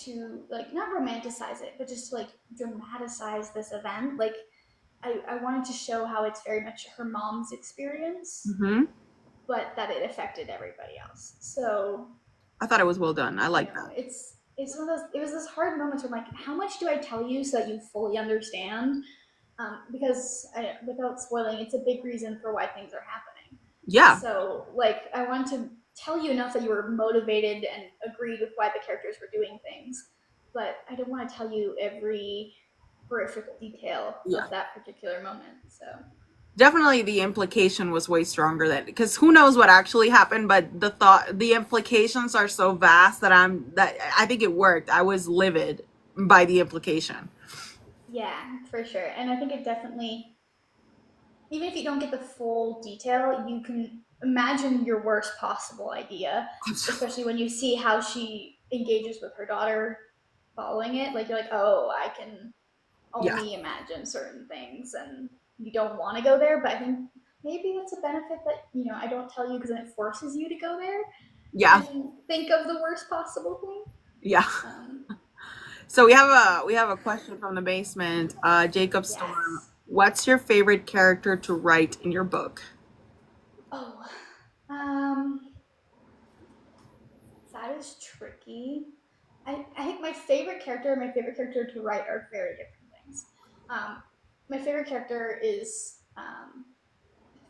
to like not romanticize it, but just like dramatize this event. Like I wanted to show how it's very much her mom's experience, Hmm. but that it affected everybody else. So I thought it was well done. I like that. it's one of those. It was this hard moment where I'm like, how much do I tell you so that you fully understand? Because without spoiling, it's a big reason for why things are happening. Yeah, So, like, I want to tell you enough that you were motivated and agreed with why the characters were doing things, but I didn't want to tell you every horrific detail yeah, of that particular moment. So, definitely the implication was way stronger than, because who knows what actually happened, but the implications are so vast that I think it worked. I was livid by the implication. yeah, for sure. And I think it definitely, even if you don't get the full detail, you can imagine your worst possible idea, especially when you see how she engages with her daughter following it. Like, you're like, oh, I can Yeah, only imagine certain things, and you don't want to go there. But I think maybe that's a benefit that I don't tell you, because then it forces you to go there yeah, and think of the worst possible thing. yeah. Um, So we have a question from the basement. Jacob Storm, yes. what's your favorite character to write in your book? Oh, um, that is tricky. I think my favorite character and my favorite character to write are very different things. Um, my favorite character is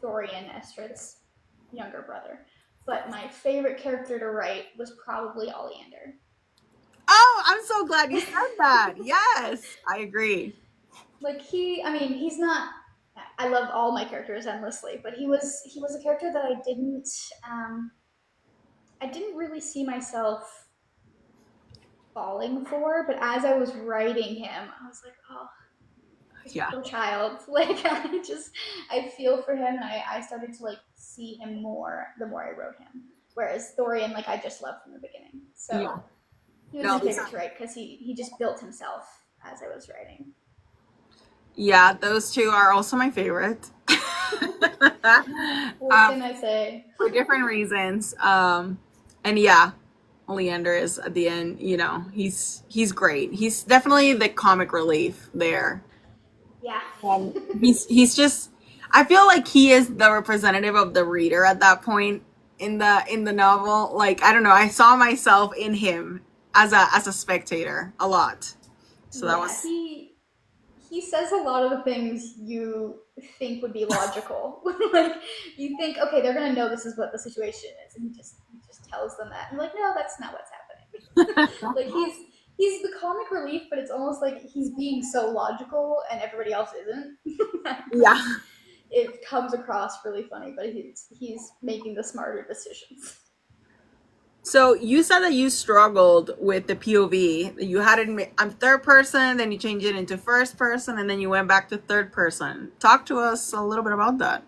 Thorian, Estrid's younger brother. But my favorite character to write was probably Oleander. Oh, I'm so glad you said that. Yes, I agree. Like I mean, he's not. I love all my characters endlessly, but he was a character that um, I didn't really see myself falling for. But as I was writing him, I was like, oh, this Yeah, poor child. Like I feel for him, and I started to like see him more the more I wrote him. Whereas Thorian, like I just loved from the beginning. yeah. So he was No, my favorite to write because he just built himself as I was writing. yeah, those two are also my favorite. What can I say? For different reasons. And yeah, Oleander is at the end. He's great. He's definitely the comic relief there. Yeah. He's just. I feel like he is the representative of the reader at that point in the novel. Like, I don't know. I saw myself in him as a spectator a lot. So that Yeah, was he he says a lot of the things you think would be logical. Like you think, okay, they're gonna know this is what the situation is, and he just tells them that. And like, no, that's not what's happening. Like he's the comic relief, but it's almost like he's being so logical and everybody else isn't. Yeah. It comes across really funny, but he's making the smarter decisions. So you said that you struggled with the POV. You had it on third person, then you changed it into first person, and then you went back to third person. Talk to us a little bit about that.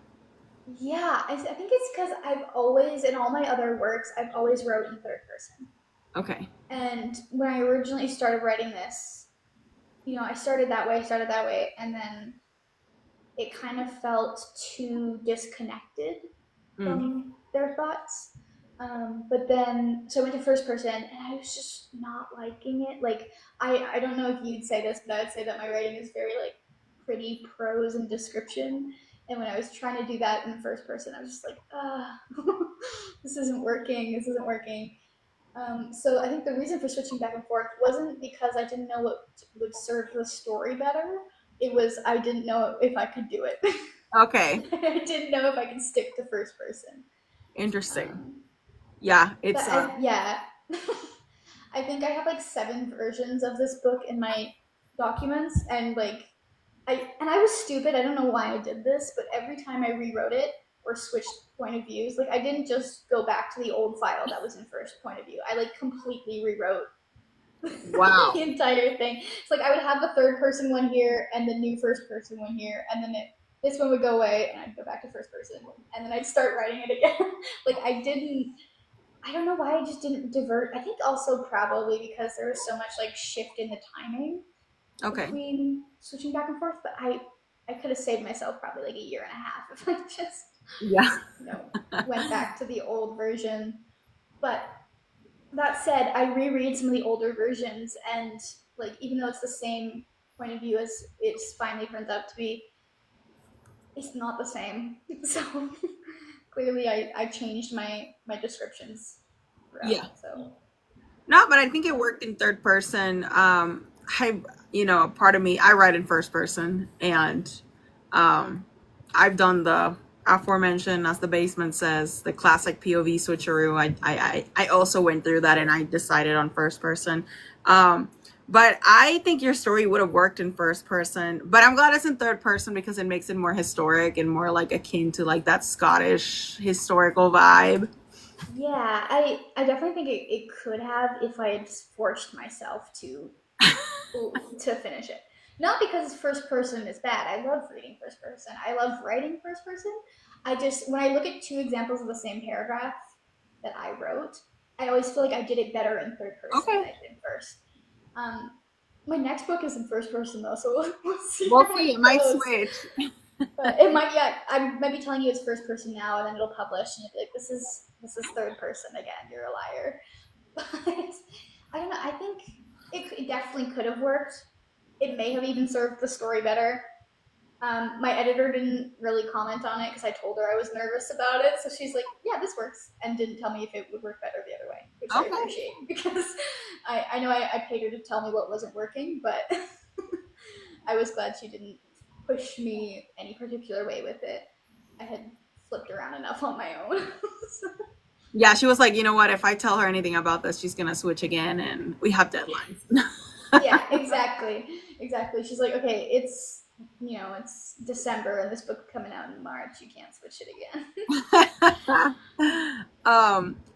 Yeah, I think it's because I've always, in all my other works, I've always wrote in third person. Okay. And when I originally started writing this, I started that way, and then it kind of felt too disconnected Mm. from their thoughts. But then, so I went to first person, and I was just not liking it. Like, I don't know if you'd say this, but I would say that my writing is very like pretty prose and description. And when I was trying to do that in first person, I was just like, this isn't working. This isn't working. So I think the reason for switching back and forth wasn't because I didn't know what would serve the story better. It was I didn't know if I could do it. Okay. I didn't know if I could stick to first person. Interesting. Um, Yeah, but it's yeah, I think I have like 7 versions of this book in my documents, and like I was stupid. I don't know why I did this, but every time I rewrote it or switched point of views, like I didn't just go back to the old file that was in first point of view. I like completely rewrote the wow. entire thing. It's like I would have the third person one here and the new first person one here, and then this one would go away, and I'd go back to first person, and then I'd start writing it again. Like I don't know why I just didn't divert. I think also probably because there was so much like shift in the timing Okay. between switching back and forth, but I could have saved myself probably like a year and a half if I just Yeah. you know went back to the old version. But that said, I reread some of the older versions, and like even though it's the same point of view as it's finally turns out to be, it's not the same. So clearly, I changed my descriptions throughout. Yeah. So No, but I think it worked in third person. I, part of me, I write in first person, and um, I've done the aforementioned, as the basement says, the classic POV switcheroo. I also went through that, and I decided on first person. Um, but I think your story would have worked in first person. But I'm glad it's in third person because it makes it more historic and more like akin to like that Scottish historical vibe. yeah, I definitely think it could have if I had just forced myself to finish it. Not because first person is bad. I love reading first person. I love writing first person. I just when I look at 2 examples of the same paragraph that I wrote, I always feel like I did it better in third person than Okay. I did first. Um, my next book is in first person though, so we'll see We'll how see. It it might goes. switch. But it might, yeah. I might be telling you it's first person now, and then it'll publish, and you'll be like, "This is third person again. You're a liar." But I don't know. I think it definitely could have worked. It may have even served the story better. My editor didn't really comment on it because I told her I was nervous about it. So she's like, "Yeah, this works," and didn't tell me if it would work better the other way, which I Okay. appreciate because I know I paid her to tell me what wasn't working, but I was glad she didn't push me any particular way with it. I had flipped around enough on my own. Yeah, she was like, you know what? If I tell her anything about this, she's gonna switch again, and we have deadlines. Yeah, exactly, exactly. She's like, okay, it's December and this book coming out in March. You can't switch it again.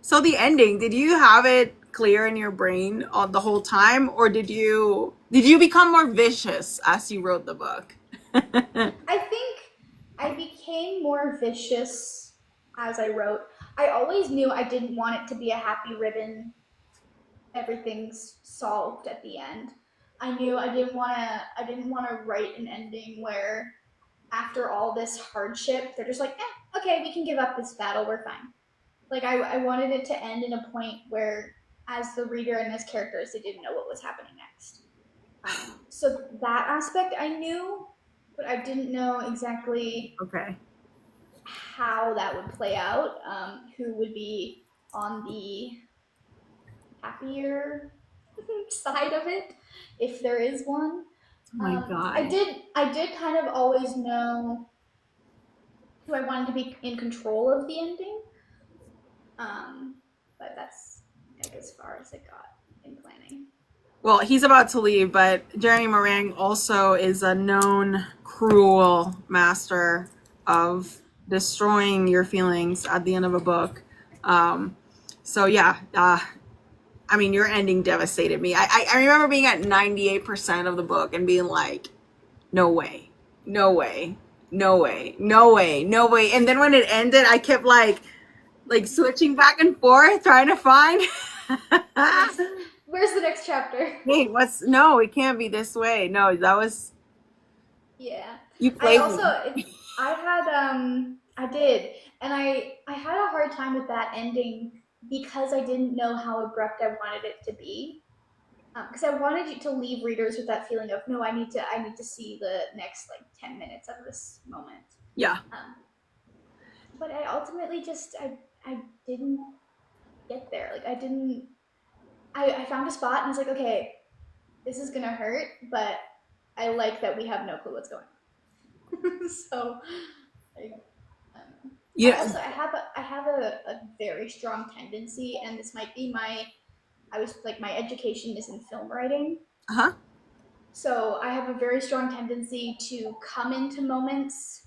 So the ending, did you have it clear in your brain all the whole time, or did you become more vicious as you wrote the book? I think I became more vicious as I wrote. I always knew I didn't want it to be a happy ribbon, everything's solved at the end. I knew I didn't want to write an ending where after all this hardship, they're just like, okay, we can give up this battle, we're fine. Like I wanted it to end in a point where as the reader and as characters, they didn't know what was happening next. So that aspect I knew, but I didn't know exactly Okay. how that would play out, who would be on the happier side of it, if there is one. Oh my I God. did. I did kind of always know who I wanted to be in control of the ending. But that's like as far as it got in planning. Well, he's about to leave, but Jeremy Meringue also is a known cruel master of destroying your feelings at the end of a book. Um, so yeah, I mean, your ending devastated me. I remember being at 98% of the book and being like, no way, no way, no way, no way, no way. And then when it ended, I kept like switching back and forth, trying to find. Where's the next chapter? Wait, no, it can't be this way. No, that was, Yeah. you I played also me. I had I did, and I had a hard time with that ending because I didn't know how abrupt I wanted it to be. Because I wanted you to leave readers with that feeling of no, I need to see the next like 10 minutes of this moment. Yeah. Um, but I ultimately just I didn't get there. Like I didn't. I found a spot and I was like, okay, this is gonna hurt, but I like that we have no clue what's going on. So I, I Yeah. also I have a very strong tendency, and this might be my I was like my education is in film writing, Uh-huh. so I have a very strong tendency to come into moments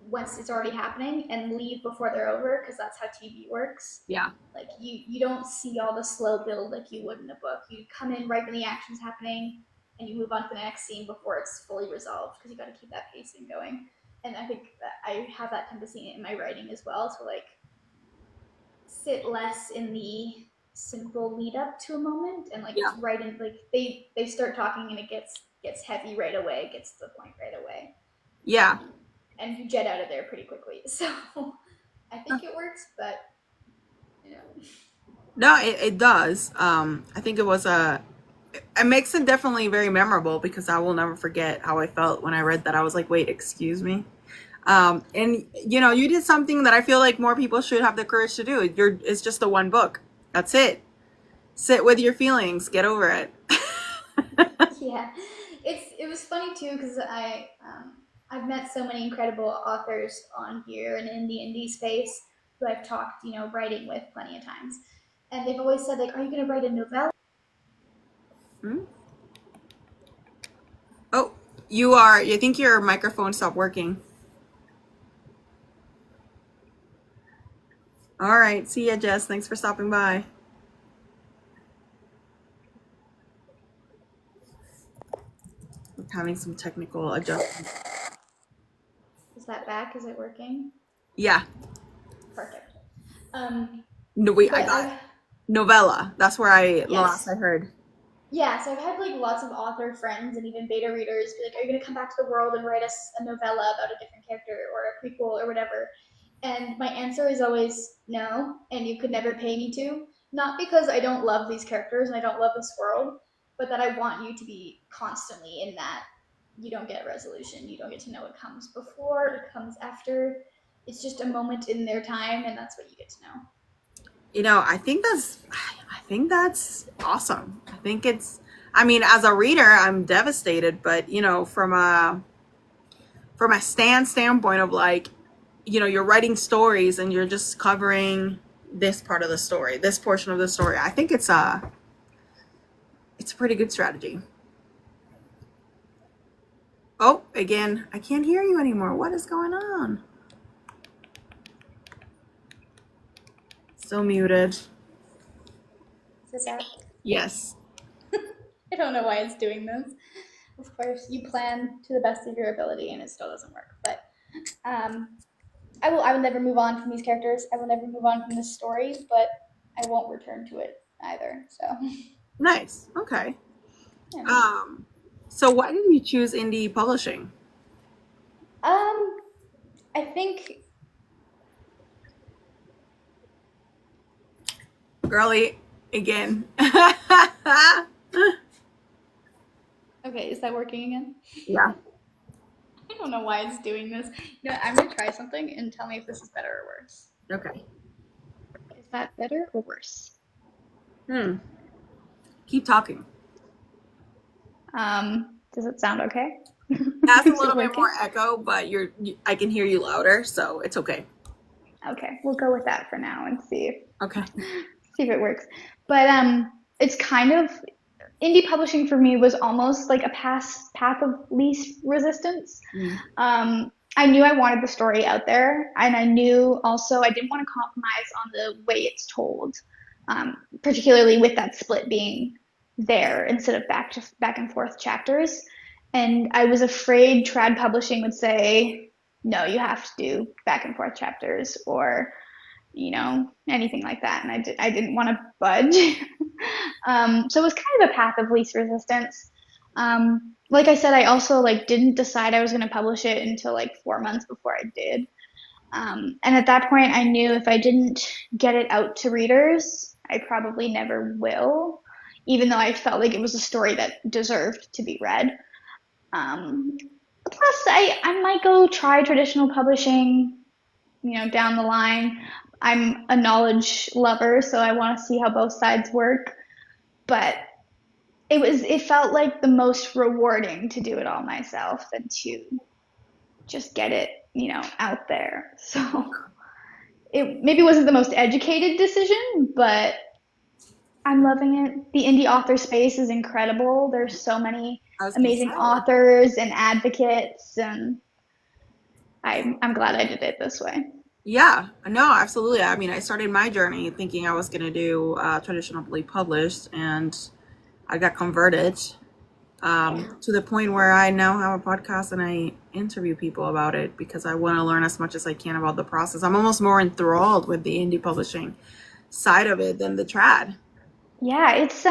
once it's already happening and leave before they're over because that's how TV works. Yeah. Like you don't see all the slow build like you would in a book. You come in right when the action's happening and you move on to the next scene before it's fully resolved because you got to keep that pacing going. And I think that I have that tendency in my writing as well to like sit less in the simple lead up to a moment and like Yeah. right in like they start talking and it gets heavy right away, gets to the point right away. Yeah. And you jet out of there pretty quickly. So I think it works, but you know. No, it does. I think it makes it definitely very memorable because I will never forget how I felt when I read that. I was like, wait, excuse me. And you know, you did something that I feel like more people should have the courage to do. It's just the one book. That's it. Sit with your feelings. Get over it. Yeah, it was funny too because I've met so many incredible authors on here and in the indie space who I've talked writing with plenty of times, and they've always said like, "Are you going to write a novella?" Hmm? Oh, you are. You think your microphone stopped working. All right. See ya, Jess. Thanks for stopping by. We're having some technical adjustments. Is that back? Is it working? Yeah. Perfect. Um, No, wait. I but got I've novella. That's where last yes, I heard. yeah. So I've had like lots of author friends and even beta readers be like, "Are you going to come back to the world and write us a novella about a different character or a prequel or whatever?" And my answer is always no, and you could never pay me to. Not because I don't love these characters and I don't love this world, but that I want you to be constantly in that. You don't get resolution. You don't get to know what comes before, it comes after. It's just a moment in their time, and that's what you get to know. You know, I think that's awesome. I think it's, I mean, as a reader, I'm devastated, but you know, from a standpoint of like, you know, you're writing stories and you're just covering this part of the story, this portion of the story. I think it's a pretty good strategy. Oh, again, I can't hear you anymore. What is going on? Still muted. Is that? Yes. I don't know why it's doing this. Of course, you plan to the best of your ability, and it still doesn't work. But um, I will never move on from these characters. I will never move on from this story, but I won't return to it either. So Nice. Okay. yeah. Um, so why did you choose indie publishing? Um, I think Girly, again. okay, is that working again? Yeah. I don't know why it's doing this. You know, I'm gonna try something and tell me if this is better or worse. Okay. Is that better or worse? Hmm. Keep talking. Does Does it sound okay? That's a Is it little bit working? more echo, but I can hear you louder, so it's okay. Okay, we'll go with that for now and Okay. see if it works. But it's kind of indie publishing for me was almost like a path of least resistance. Mm. I knew I wanted the story out there, and I knew also I didn't want to compromise on the way it's told, particularly with that split being there instead of back and forth chapters. And I was afraid trad publishing would say, no, you have to do back and forth chapters, or anything like that. And I didn't want to budge. So it was kind of a path of least resistance. Like I said, I also like didn't decide I was going to publish it until like 4 months before I did. And at that point, I knew if I didn't get it out to readers, I probably never will, even though I felt like it was a story that deserved to be read. Um, Plus, I might go try traditional publishing, down the line. I'm a knowledge lover, so I want to see how both sides work. But it felt like the most rewarding to do it all myself than to just get it, out there. So it maybe wasn't the most educated decision, but I'm loving it. The indie author space is incredible. There's so many I was gonna amazing say. authors and advocates, and I'm glad I did it this way. Yeah, no, absolutely. I mean, I started my journey thinking I was gonna do traditionally published, and I got converted to the point where I now have a podcast and I interview people about it because I want to learn as much as I can about the process. I'm almost more enthralled with the indie publishing side of it than the trad. Yeah, it's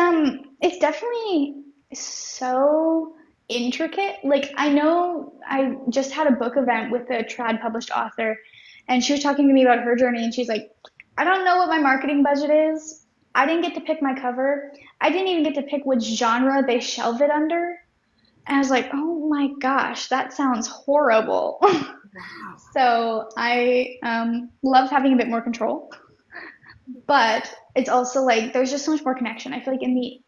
definitely so intricate. Like I know I just had a book event with a trad published author, and she was talking to me about her journey, and she's like, I don't know what my marketing budget is. I didn't get to pick my cover. I didn't even get to pick which genre they shelve it under. And I was like, oh my gosh, that sounds horrible. Wow. So I love having a bit more control. But it's also like there's just so much more connection. I feel like in the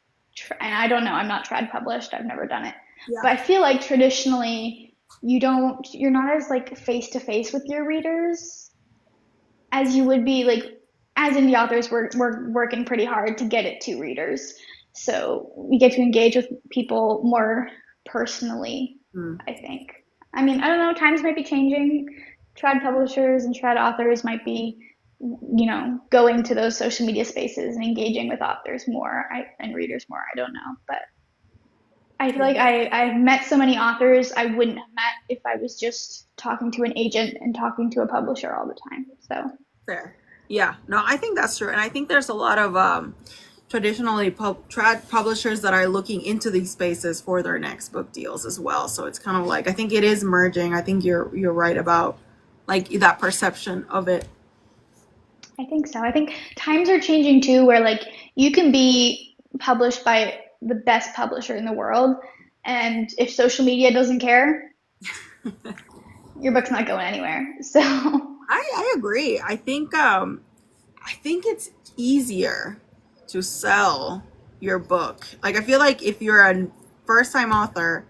and I don't know, I'm not trad published. I've never done it. Yeah. But I feel like traditionally you're not as like face to face with your readers as you would be like as indie authors we're working pretty hard to get it to readers. So we get to engage with people more personally, Mm. I think. I mean, I don't know, times might be changing. Trad publishers and trad authors might be going to those social media spaces and engaging with authors more and readers more. I don't know. But I feel like I've met so many authors I wouldn't have met if I was just talking to an agent and talking to a publisher all the time. So Fair. Yeah, no, I think that's true. And I think there's a lot of traditionally trad publishers that are looking into these spaces for their next book deals as well. So it's kind of like, I think it is merging. I think you're right about like that perception of it. I think so. I think times are changing too, where like you can be published by the best publisher in the world, and if social media doesn't care, your book's not going anywhere. So I agree. I think it's easier to sell your book. Like I feel like if you're a first time author,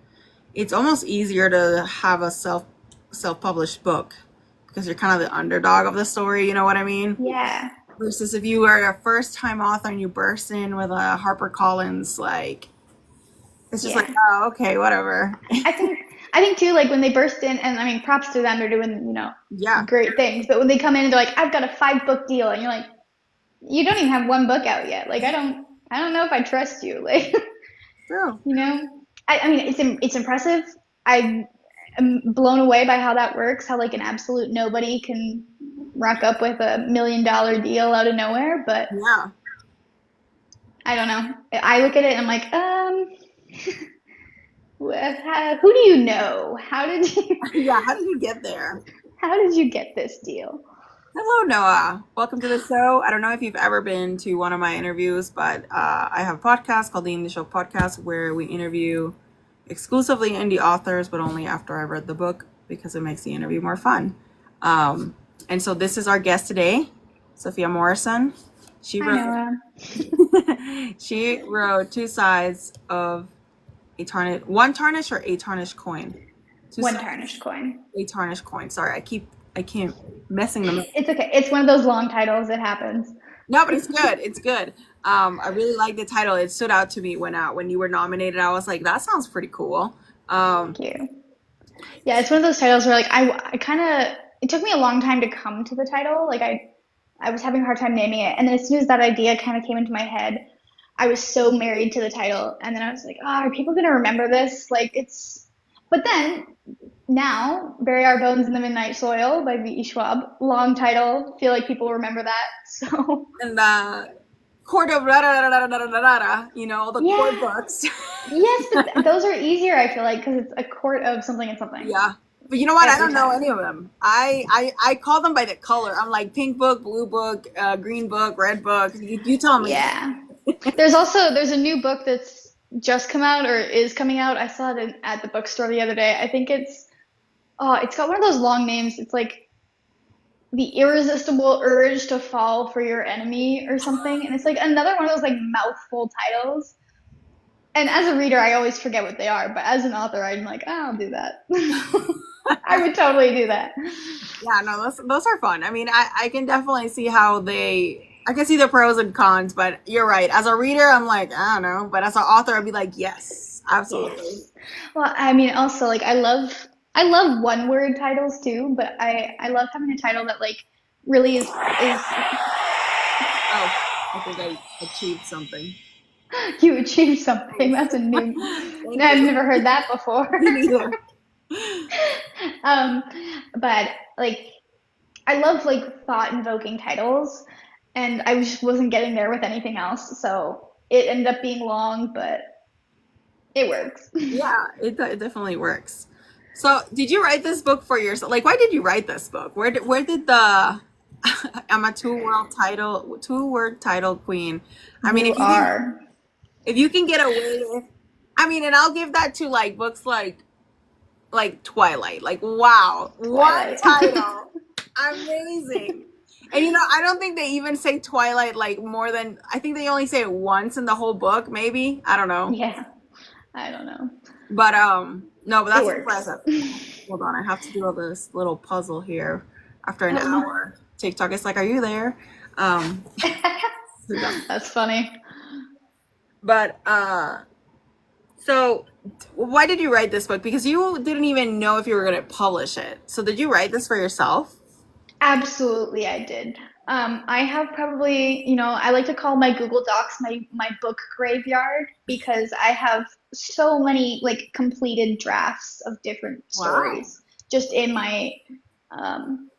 it's almost easier to have a self-published book because you're kind of the underdog of the story, you know what I mean? yeah, Versus if you are a first time author and you burst in with a HarperCollins, like it's just like, yeah. oh, okay, whatever. I think too, like when they burst in, and I mean, props to them, they're doing Yeah, great things. But when they come in and they're like, I've got a 5 book deal, and you're like, you don't even have one book out yet. Like I don't know if I trust you. Like true. I mean, it's impressive. I am blown away by how that works. How like an absolute nobody can rock up with $1 million deal out of nowhere. But Yeah. I don't know. I look at it and I'm like, who do you know? Yeah, how did you get there? How did you get this deal? Hello, Noah. Welcome to the show. I don't know if you've ever been to one of my interviews, but I have a podcast called the Indie Show Podcast where we interview exclusively indie authors, but only after I've read the book because it makes the interview more fun. And so this is our guest today, Sofia Morrison. She I wrote know. she wrote Two Sides of one tarnish or a tarnished coin? Two One cents. tarnished coin. A tarnished coin. Sorry, I keep messing them up. It's okay. It's one of those long titles. It happens. No, but it's good. It's good. I really like the title. It stood out to me when you were nominated. I was like, that sounds pretty cool. Thank you. Yeah, it's one of those titles where like I kind of it took me a long time to come to the title. Like I was having a hard time naming it, and then as soon as that idea kind of came into my head, I was so married to the title, and then I was like, oh, are people gonna remember this? Like it's. But then now, Bury Our Bones in the Midnight Soil by V.E. Schwab, long title. Feel like people remember that. So And court of da da da da da da da da. All the court yeah, books. yes, but those are easier. I feel like because it's a court of something and something Yeah. But you know what? I every don't know time. any of them. I call them by the color. I'm like pink book, blue book, green book, red book. You tell me. Yeah. There's a new book that's just come out or is coming out. I saw it at the bookstore the other day. I think it's got one of those long names. It's like The Irresistible Urge to Fall for Your Enemy or something. And it's like another one of those like mouthful titles. And as a reader, I always forget what they are, but as an author, I'm like, oh, I'll do that. I would totally do that. Yeah, no, those are fun. I mean, I can definitely see how I can see the pros and cons, but you're right. As a reader, I'm like, I don't know. But as an author, I'd be like, yes, absolutely. Yes. Well, I mean, also like I love one word titles too, but I love having a title that like really is Oh, I think I achieved something. you achieve something. Nice. That's a new. Thank I've you. never heard that before. Me neither. um, but like I love like thought invoking titles, and I just wasn't getting there with anything else, so it ended up being long, but it works. Yeah, it definitely works. So, did you write this book for yourself? Like, why did you write this book? Where did the I'm a two word title queen. I mean, You are. if you can get away with, I mean, and I'll give that to like books like Twilight. Like, wow, what Twilight. title? Amazing. And I don't think they even say Twilight like more than I think they only say it once in the whole book, maybe. I don't know. Yeah, I don't know. But no, but It that's works. impressive. Hold on, I have to do all this little puzzle here after an Oh no. hour. TikTok is like, are you there? Um That's funny. but so why did you write this book? Because you didn't even know if you were gonna publish it. So did you write this for yourself? Absolutely, I did. I have probably, I like to call my Google Docs my book graveyard because I have so many like completed drafts of different Wow. stories just um,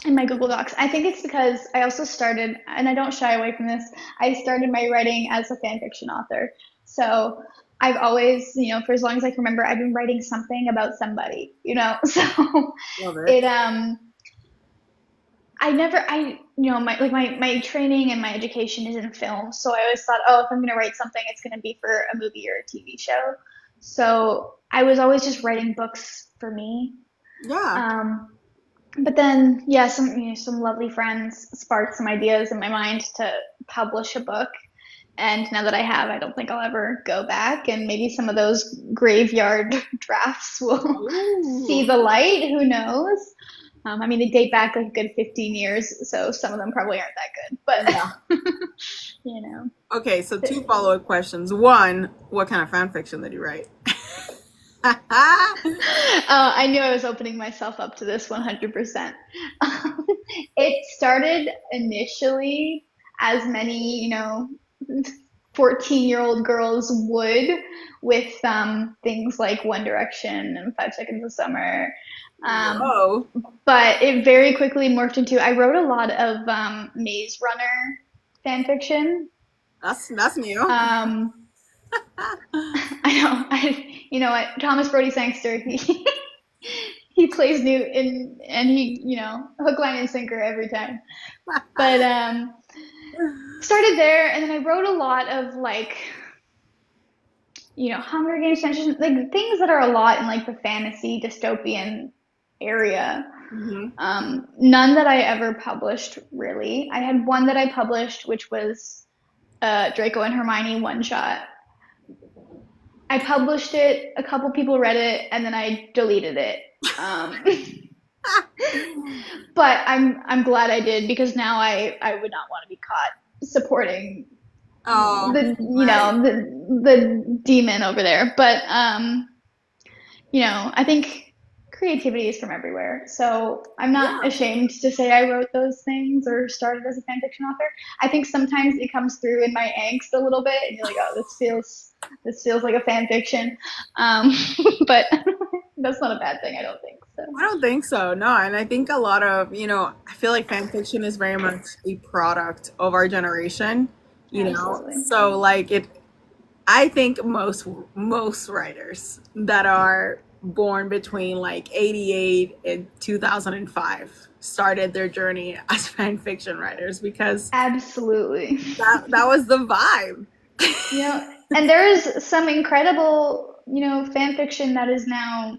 in my Google Docs. I think it's because I also started, and I don't shy away from this. I started my writing as a fan fiction author, so I've always, for as long as I can remember, I've been writing something about somebody. So Love it. it I never, my training and my education is in film. So I always thought, oh, if I'm going to write something, it's going to be for a movie or a TV show. So I was always just writing books for me. Yeah. Um, but then, yeah, some lovely friends sparked some ideas in my mind to publish a book. And now that I have, I don't think I'll ever go back. And maybe some of those graveyard drafts will see Ooh. the light. Who knows? I mean, they date back like a good 15 years, so some of them probably aren't that good. Yeah. But, you know. Okay, so two follow-up questions. One, what kind of fan fiction did you write? I knew I was opening myself up to this 100%. It started initially as many, 14-year-old girls would with things like One Direction and 5 Seconds of Summer. Um, Whoa. but it very quickly morphed into, I wrote a lot of Maze Runner fan fiction. That's new. I know, you know what, Thomas Brody Sangster, he plays Newt and he, hook, line, and sinker every time. But started there, and then I wrote a lot of like, Hunger Games fanfiction, like things that are a lot in like the fantasy dystopian area. Hmm. None that I ever published really. I had one that I published, which was Draco and Hermione one shot. I published it, a couple people read it, and then I deleted it. Um, but I'm glad I did because now I would not want to be caught supporting Oh, right. the demon over there. But I think creativity is from everywhere. So I'm not Yeah. ashamed to say I wrote those things or started as a fan fiction author. I think sometimes it comes through in my angst a little bit, and you're like, oh, this feels like a fan fiction, um, but that's not a bad thing. I don't think so. I don't think so. No, and I think a lot of, I feel like fan fiction is very much a product of our generation, Absolutely. So like I think most writers that are born between like 88 and 2005 started their journey as fan fiction writers because Absolutely. that was the vibe. And there is some incredible, fan fiction that is now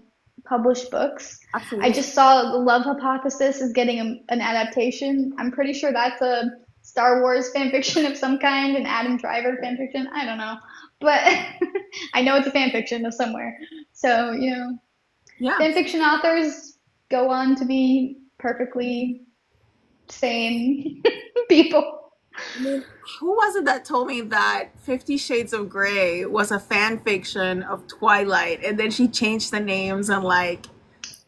published books. I Absolutely. just saw The Love Hypothesis is getting an adaptation. I'm pretty sure that's a Star Wars fan fiction of some kind, an Adam Driver fan fiction. I don't know. But I know it's a fan fiction of somewhere. So, Yeah. fan fiction authors go on to be perfectly sane people. I mean, who was it that told me that 50 Shades of Grey was a fan fiction of Twilight and then she changed the names and like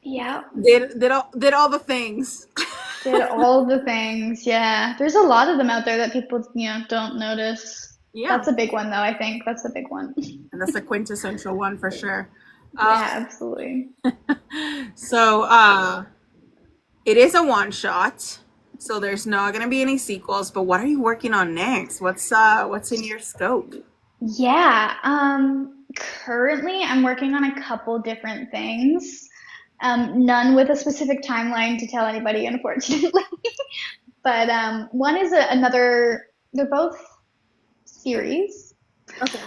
Yeah. did all the things. Did all the things. Yeah. There's a lot of them out there that people, don't notice. Yeah. That's a big one, though, I think. That's a big one. And that's the quintessential one for sure. Yeah, absolutely. So it is a one shot. So there's not gonna be any sequels, but what are you working on next? What's in your scope? Yeah. Currently, I'm working on a couple different things. None with a specific timeline to tell anybody, unfortunately. But one is another, they're both series. Okay.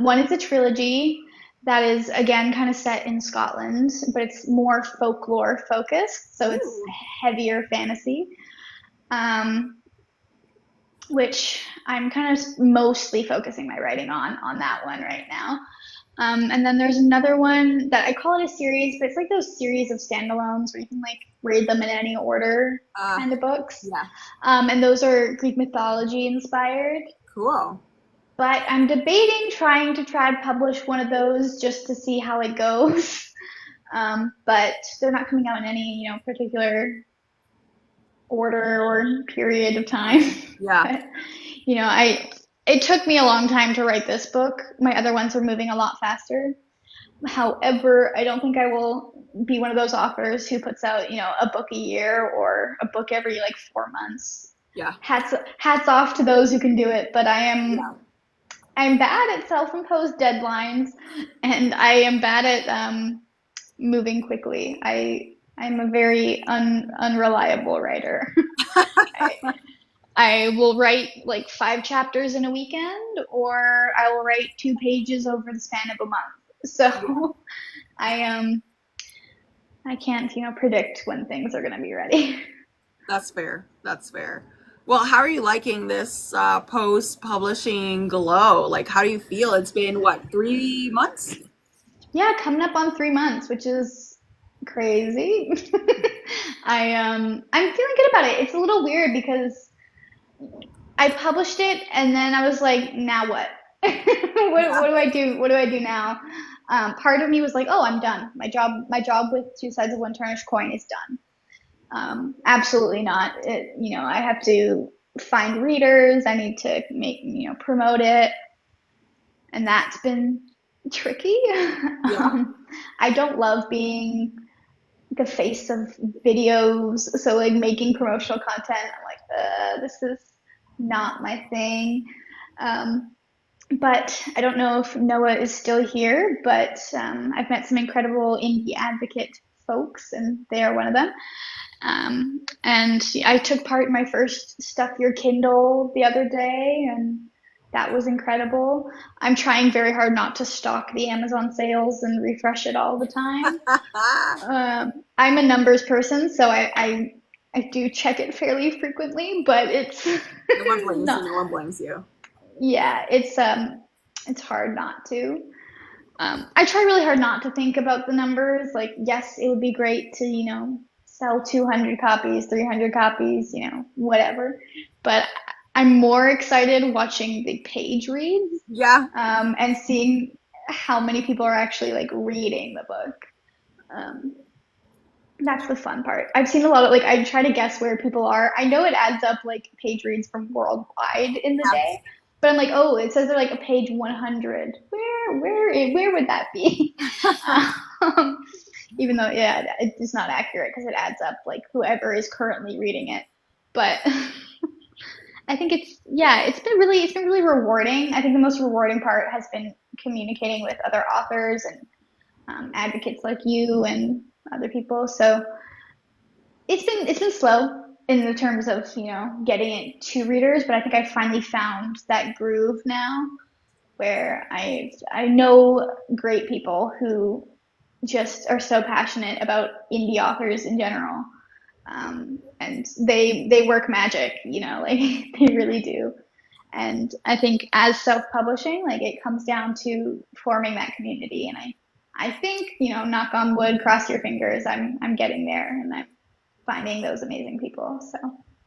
One is a trilogy that is again kind of set in Scotland, but it's more folklore focused, so it's Ooh. heavier fantasy, um, which I'm kind of mostly focusing my writing on that one right now. And then there's another one that I call it a series, but it's like those series of standalones where you can like read them in any order Uh kind of books. yeah. And those are Greek mythology inspired. Cool. But I'm debating trying to try to publish one of those just to see how it goes. But they're not coming out in any, particular order or period of time. Yeah. But, it took me a long time to write this book. My other ones were moving a lot faster. However, I don't think I will be one of those authors who puts out, a book a year or a book every like 4 months. Yeah. Hats off to those who can do it, but Yeah. I'm bad at self-imposed deadlines, and I am bad at moving quickly. I'm a very unreliable writer. I, I will write like 5 chapters in a weekend, or I will write 2 pages over the span of a month. Yeah. So I can't, predict when things are going to be ready. That's fair. That's fair. Well, how are you liking this post-publishing glow? Like, how do you feel? It's been what, 3 months? Yeah, coming up on 3 months, which is crazy. I'm feeling good about it. It's a little weird because I published it and then I was like, now what? What Yeah. do I do? What do I do now? Part of me was like, oh, I'm done. My job with Two Sides of One Tarnished Coin is done. Absolutely not. I have to find readers. I need to make, promote it, and that's been tricky. Yeah. I don't love being the face of videos, so like making promotional content, I'm like, this is not my thing. Um, but I don't know if Noah is still here, but I've met some incredible indie advocate folks, and they are one of them. And I took part in my first Stuff Your Kindle the other day, and that was incredible. I'm trying very hard not to stalk the Amazon sales and refresh it all the time. I'm a numbers person, so I do check it fairly frequently, but it's No one blames you. not. No one blames you. Yeah, it's hard not to. I try really hard not to think about the numbers. Like, yes, it would be great to, sell 200 copies, 300 copies, whatever. But I'm more excited watching the page reads, Yeah. and seeing how many people are actually like reading the book. Um, that's the fun part. I've seen a lot of like I try to guess where people are. I know it adds up like page reads from worldwide in the day, Yes. but I'm like, oh, it says they're like a page 100. Where would that be? Um, even though yeah, it's not accurate because it adds up like whoever is currently reading it. But I think it's been really rewarding. I think the most rewarding part has been communicating with other authors and advocates like you and other people. So it's been slow in the terms of getting it to readers, but I think I finally found that groove now where I know great people who just are so passionate about indie authors in general, and they work magic, like they really do. And I think as self-publishing, like it comes down to forming that community, and I think knock on wood, cross your fingers, I'm getting there, and I'm finding those amazing people. So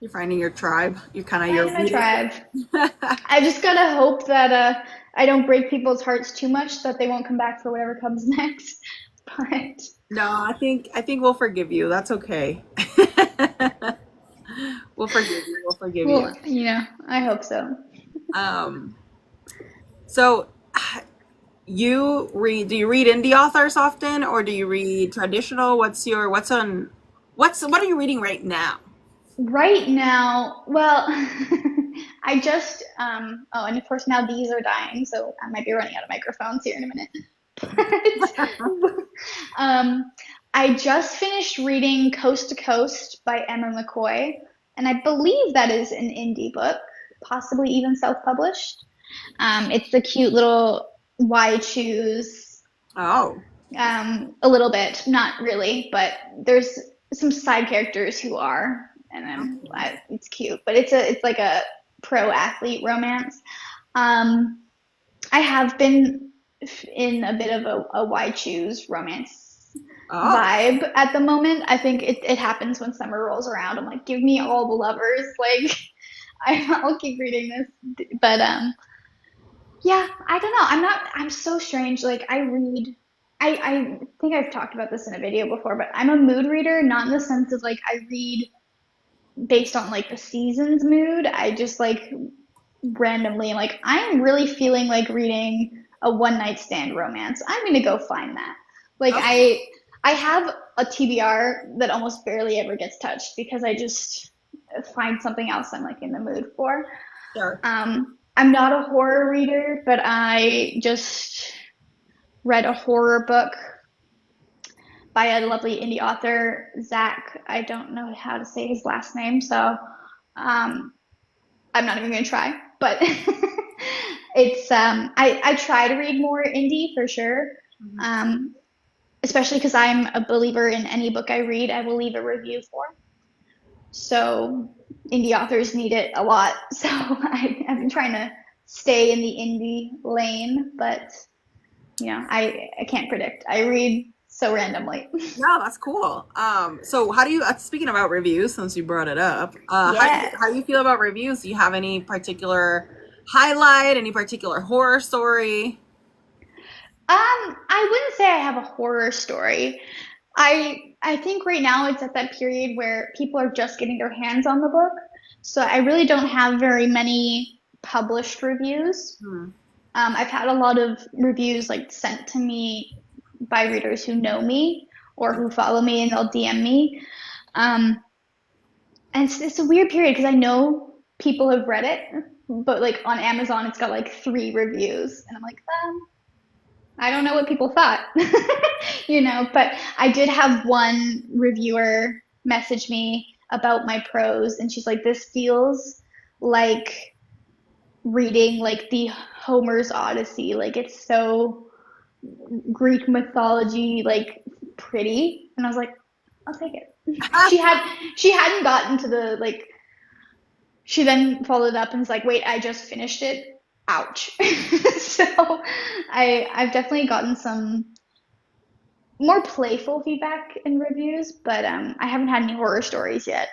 You're finding your tribe. You're kind of your finding my reader. tribe. I just gotta hope that I don't break people's hearts too much that they won't come back for whatever comes next. But No, I think we'll forgive you. That's okay. We'll forgive you. We'll forgive you. well, I hope so. Um, so do you read indie authors often or do you read traditional? What are you reading right now? Right now, well, I just oh, and of course now these are dying, so I might be running out of microphones here in a minute. But I just finished reading Coast to Coast by Emma McCoy, and I believe that is an indie book, possibly even self-published. It's the cute little why choose, Oh, a little bit, not really, but there's some side characters who are, and okay. it's cute, but it's like a pro athlete romance. Um, I have been in a bit of a why choose romance Oh, vibe at the moment. I think it happens when summer rolls around. I'm like, give me all the lovers. Like, I'll keep reading this. But yeah, I don't know. I'm so strange. Like, I think I've talked about this in a video before, but I'm a mood reader, not in the sense of like I read based on like the season's mood. I just like randomly like I'm really feeling like reading a one night stand romance. I'm gonna go find that. Like okay. I have a TBR that almost barely ever gets touched because I just find something else I'm like in the mood for. Sure. I'm not a horror reader, but I just read a horror book by a lovely indie author, Zach. I don't know how to say his last name, so um, I'm not even gonna try. But it's I try to read more indie for sure, Mhm. um, especially because I'm a believer in any book I read, I will leave a review for. So indie authors need it a lot. So I've been trying to stay in the indie lane, but I can't predict. I read so randomly. No, that's cool. So how do you, speaking about reviews, since you brought it up, Yes. how do you feel about reviews? Do you have any particular highlight, any particular horror story? I wouldn't say I have a horror story. I think right now it's at that period where people are just getting their hands on the book. So I really don't have very many published reviews. Hmm. I've had a lot of reviews like sent to me by readers who know me or who follow me and they'll DM me. Um, and it's a weird period because I know people have read it, but like on Amazon it's got like 3 reviews, and I'm like, I don't know what people thought, but I did have one reviewer message me about my prose, and she's like, this feels like reading like the Homer's Odyssey. Like it's so Greek mythology, like pretty. And I was like, I'll take it. She hadn't gotten to the like she then followed up and was like, wait, I just finished it. ouch. So I've definitely gotten some more playful feedback in reviews, but I haven't had any horror stories yet.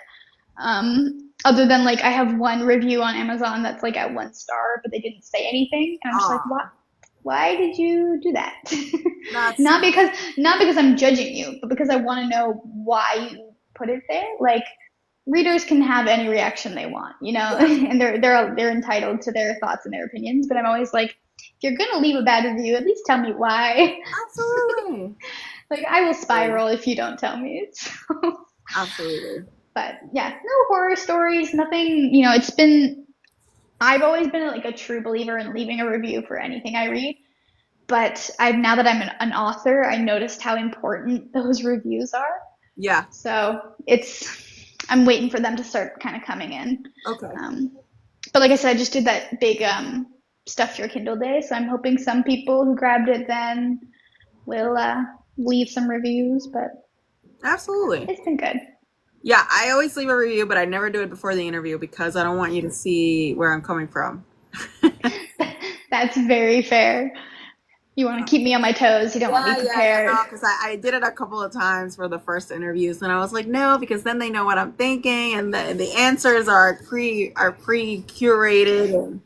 Other than like I have one review on Amazon that's like at 1 star, but they didn't say anything, and I'm just like, what? Oh, Why did you do that? that's not because not because I'm judging you, but because I want to know why you put it there. Like readers can have any reaction they want, you know, yeah, and they're entitled to their thoughts and their opinions. But I'm always like, if you're gonna leave a bad review, at least tell me why. absolutely. Like I will Absolutely. spiral if you don't tell me. So, Absolutely. but yeah, no horror stories, nothing. You know, it's been. I've always been like a true believer in leaving a review for anything I read. But I now that I'm an author, I noticed how important those reviews are. Yeah. So I'm waiting for them to start kind of coming in. Okay. But like I said, I just did that big stuff your Kindle day, so I'm hoping some people who grabbed it then will leave some reviews. But Absolutely. it's been good. Yeah, I always leave a review, but I never do it before the interview because I don't want you to see where I'm coming from. That's very fair. You want to keep me on my toes. You don't want me Yeah, prepared. no, because I did it a couple of times for the first interviews, and I was like, no, because then they know what I'm thinking, and the answers are pre curated, and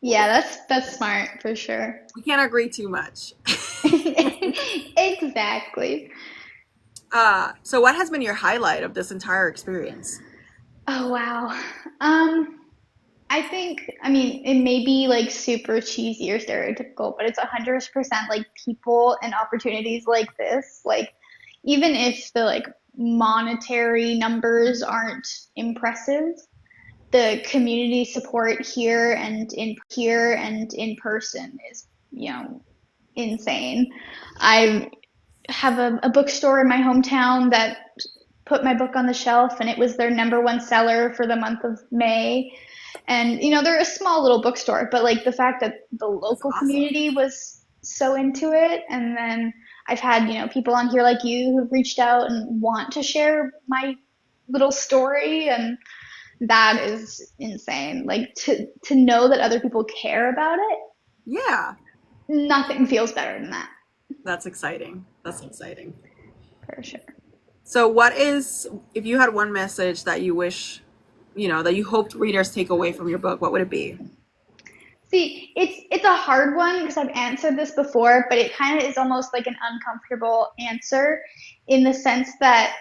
Yeah, that's smart for sure. we can't agree too much. Exactly. So what has been your highlight of this entire experience? Oh wow. I think, I mean, it may be like super cheesy or stereotypical, but it's 100% like people and opportunities like this. Like, even if the like monetary numbers aren't impressive, the community support here and in person is, you know, insane. I have a bookstore in my hometown that put my book on the shelf, and it was their number 1 seller for the month of May. And you know, they're a small little bookstore, but like the fact that the That's local awesome. community was so into it, and then I've had, you know, people on here like you who've reached out and want to share my little story, and that is insane. Like to know that other people care about it, Yeah, nothing feels better than that, that's exciting. That's exciting. for sure. So what is, if you had one message that you wish, that you hoped readers take away from your book, what would it be? See, it's a hard one because I've answered this before, but it kind of is almost like an uncomfortable answer in the sense that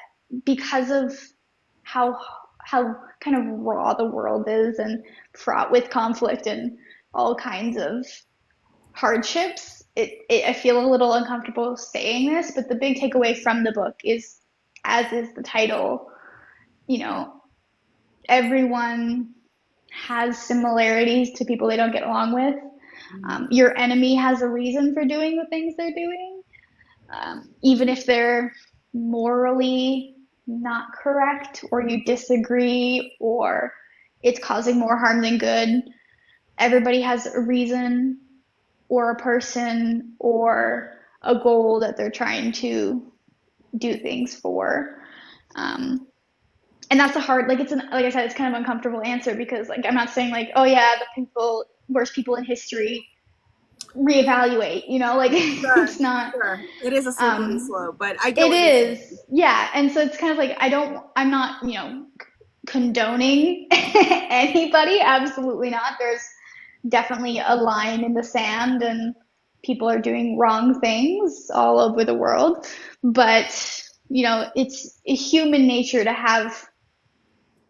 because of how how kind of raw the world is and fraught with conflict and all kinds of hardships, I feel a little uncomfortable saying this, but the big takeaway from the book is, as is the title, you know, everyone has similarities to people they don't get along with. Your enemy has a reason for doing the things they're doing, even if they're morally not correct or you disagree or it's causing more harm than good. Everybody has a reason or a person or a goal that they're trying to do things for. Um, and that's a hard, like like I said, it's kind of uncomfortable answer because like I'm not saying like, oh yeah, the people worst people in history reevaluate, you know, like Sure, it's not. sure. It is a slippery um slope, but I get it what you're saying. is, yeah. And so it's kind of like I'm not, you know, condoning anybody, absolutely not. There's definitely a line in the sand, and people are doing wrong things all over the world, but you know, it's human nature to have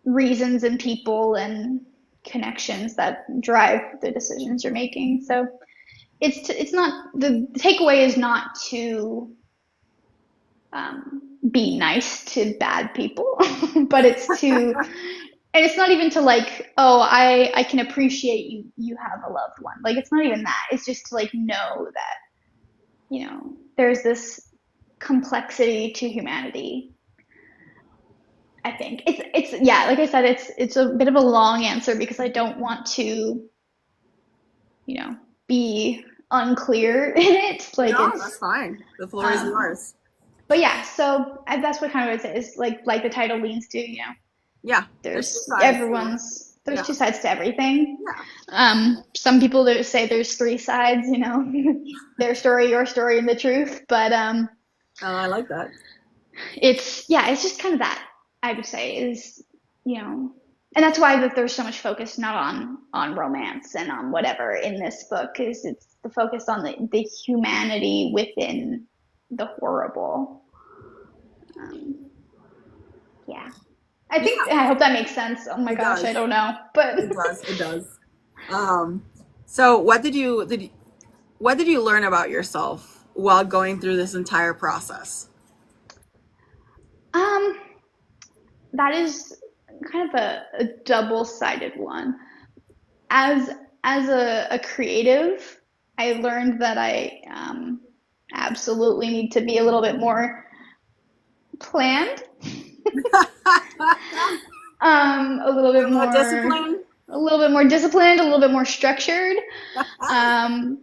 reasons and people and connections that drive the decisions you're making. So it's not, the takeaway is not to be nice to bad people, but it's to, and it's not even to like, oh, I can appreciate you have a loved one. Like it's not even that. It's just to like know that, you know, there's this complexity to humanity. I think it's yeah, like I said, it's a bit of a long answer because I don't want to, you know, be unclear in it. Like No, that's it's fine. The floor is um yours. but yeah, so that's what kind of it is like the title leans to, you know. Yeah, there's two There's sides to it. everyone's there's Yeah. two sides to everything. Yeah. Some people say there's three sides, their story, your story, and the truth. But Oh, I like that. it's just kind of that, I would say, is, and that's why that there's so much focus not on romance and on whatever in this book, is it's the focus on the humanity within the horrible. Yeah. Yeah, I hope that makes sense. Oh my it gosh, I does. don't know, but It does. It does. So what did you learn about yourself while going through this entire process? um, that is kind of a double-sided one. As a creative, I learned that I absolutely need to be a little bit more planned, a little bit More more discipline? disciplined, a little bit more structured. Um,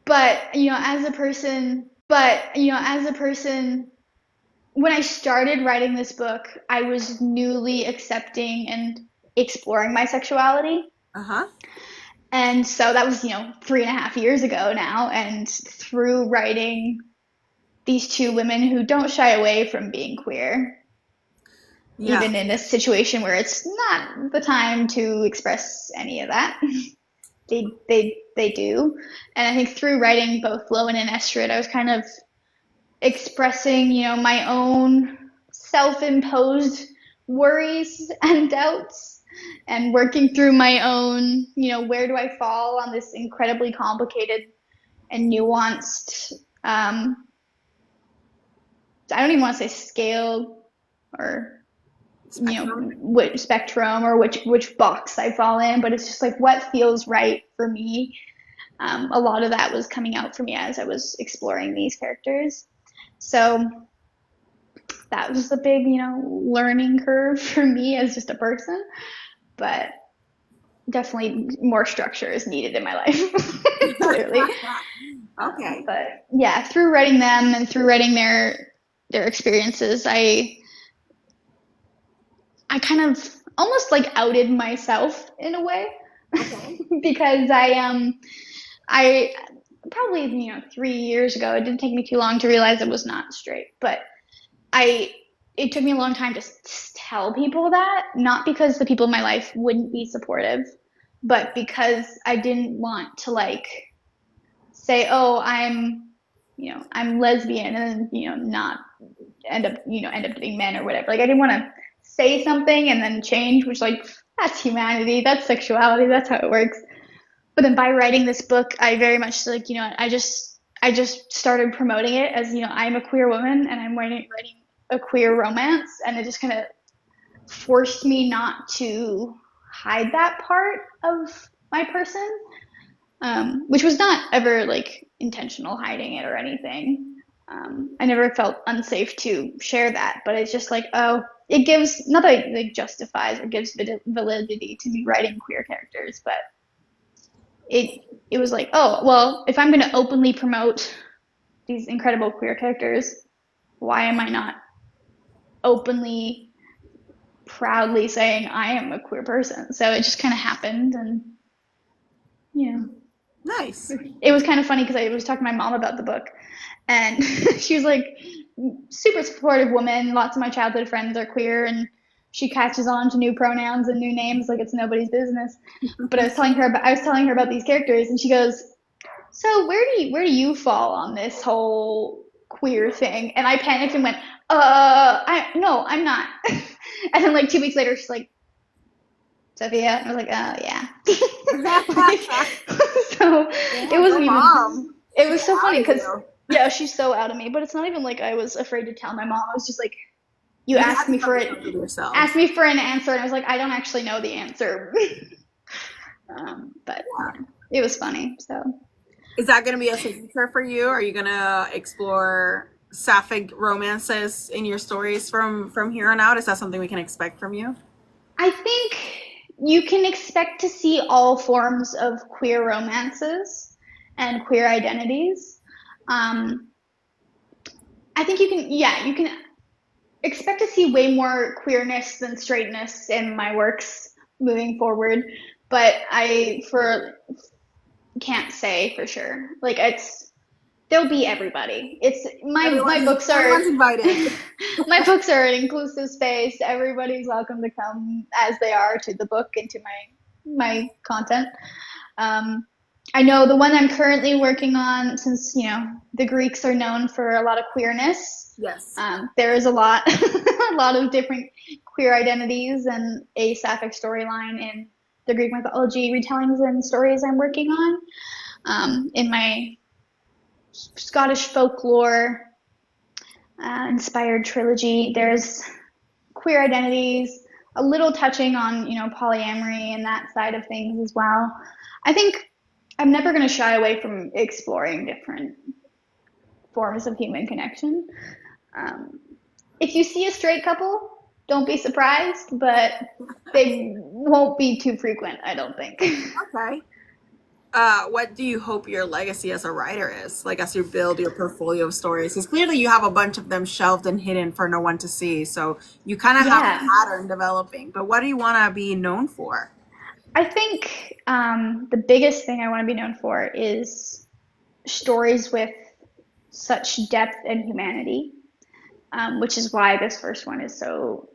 but as a person, when I started writing this book, I was newly accepting and exploring my sexuality. Uh-huh. And so that was, 3.5 years ago now. And through writing these two women who don't shy away from being queer, Yeah. even in a situation where it's not the time to express any of that, they do. And I think through writing both Lowen and Estrid, I was kind of expressing, my own self-imposed worries and doubts, and working through my own, where do I fall on this incredibly complicated and nuanced, I don't even want to say scale, or Spectrum. which spectrum, or which box I fall in, but it's just like what feels right for me. A lot of that was coming out for me as I was exploring these characters. So that was the big, learning curve for me as just a person. But definitely more structure is needed in my life, clearly. Okay. But yeah, through writing them and through writing their experiences, I kind of almost like outed myself in a way. Okay. Because I probably, 3 years ago, it didn't take me too long to realize I was not straight, but it took me a long time to tell people that, not because the people in my life wouldn't be supportive, but because I didn't want to say, oh, I'm lesbian, and then, not end up dating men or whatever. Like, I didn't want to say something and then change, which, that's humanity, that's sexuality, that's how it works. But then by writing this book, I very much I just started promoting it as, I'm a queer woman and I'm writing a queer romance, and it just kind of forced me not to hide that part of my person, which was not ever intentional hiding it or anything. I never felt unsafe to share that, but it's just it gives, not that it justifies or gives validity to me writing queer characters, but it was oh, well, if I'm going to openly promote these incredible queer characters, why am I not openly, proudly saying I am a queer person? So it just kind of happened, and Nice. it was kind of funny because I was talking to my mom about the book, and she was super supportive woman. Lots of my childhood friends are queer, and she catches on to new pronouns and new names like it's nobody's business. But I was telling her about these characters, and she goes, "So where do you fall on this whole queer thing?" And I panicked and went, no, I'm not." And then 2 weeks later, she's like, "Sophia," and I was like, "Oh yeah." So Yeah, it wasn't your even. mom. It was so Out funny of because you. yeah, she's so out of me. But it's not even I was afraid to tell my mom. I was just you You had asked to me come for to it. terms with yourself. Asked me for an answer, and I was like, I don't actually know the answer. But yeah, it was funny. So Is that going to be a signature for you? Are you going to explore sapphic romances in your stories from here on out? Is that something we can expect from you? I think you can expect to see all forms of queer romances and queer identities. I think you can expect to see way more queerness than straightness in my works, moving forward. But I for can't say for sure. Like it's there'll be everybody. It's my books are Everyone's invited. my books are an inclusive space. Everybody's welcome to come as they are to the book and to my content. Um, I know the one I'm currently working on, since the Greeks are known for a lot of queerness. Yes. There is a lot, a lot of different queer identities and a sapphic storyline in the Greek mythology retellings and stories I'm working on. In my Scottish folklore inspired trilogy, there's queer identities, a little touching on polyamory and that side of things as well. I think I'm never going to shy away from exploring different forms of human connection. If you see a straight couple, don't be surprised, but they won't be too frequent, I don't think. Okay. What do you hope your legacy as a writer is? Like as you build your portfolio of stories? Because clearly you have a bunch of them shelved and hidden for no one to see. So you kind of have a pattern developing. But what do you want to be known for? I think the biggest thing I want to be known for is stories with such depth and humanity, which is why this first one is so,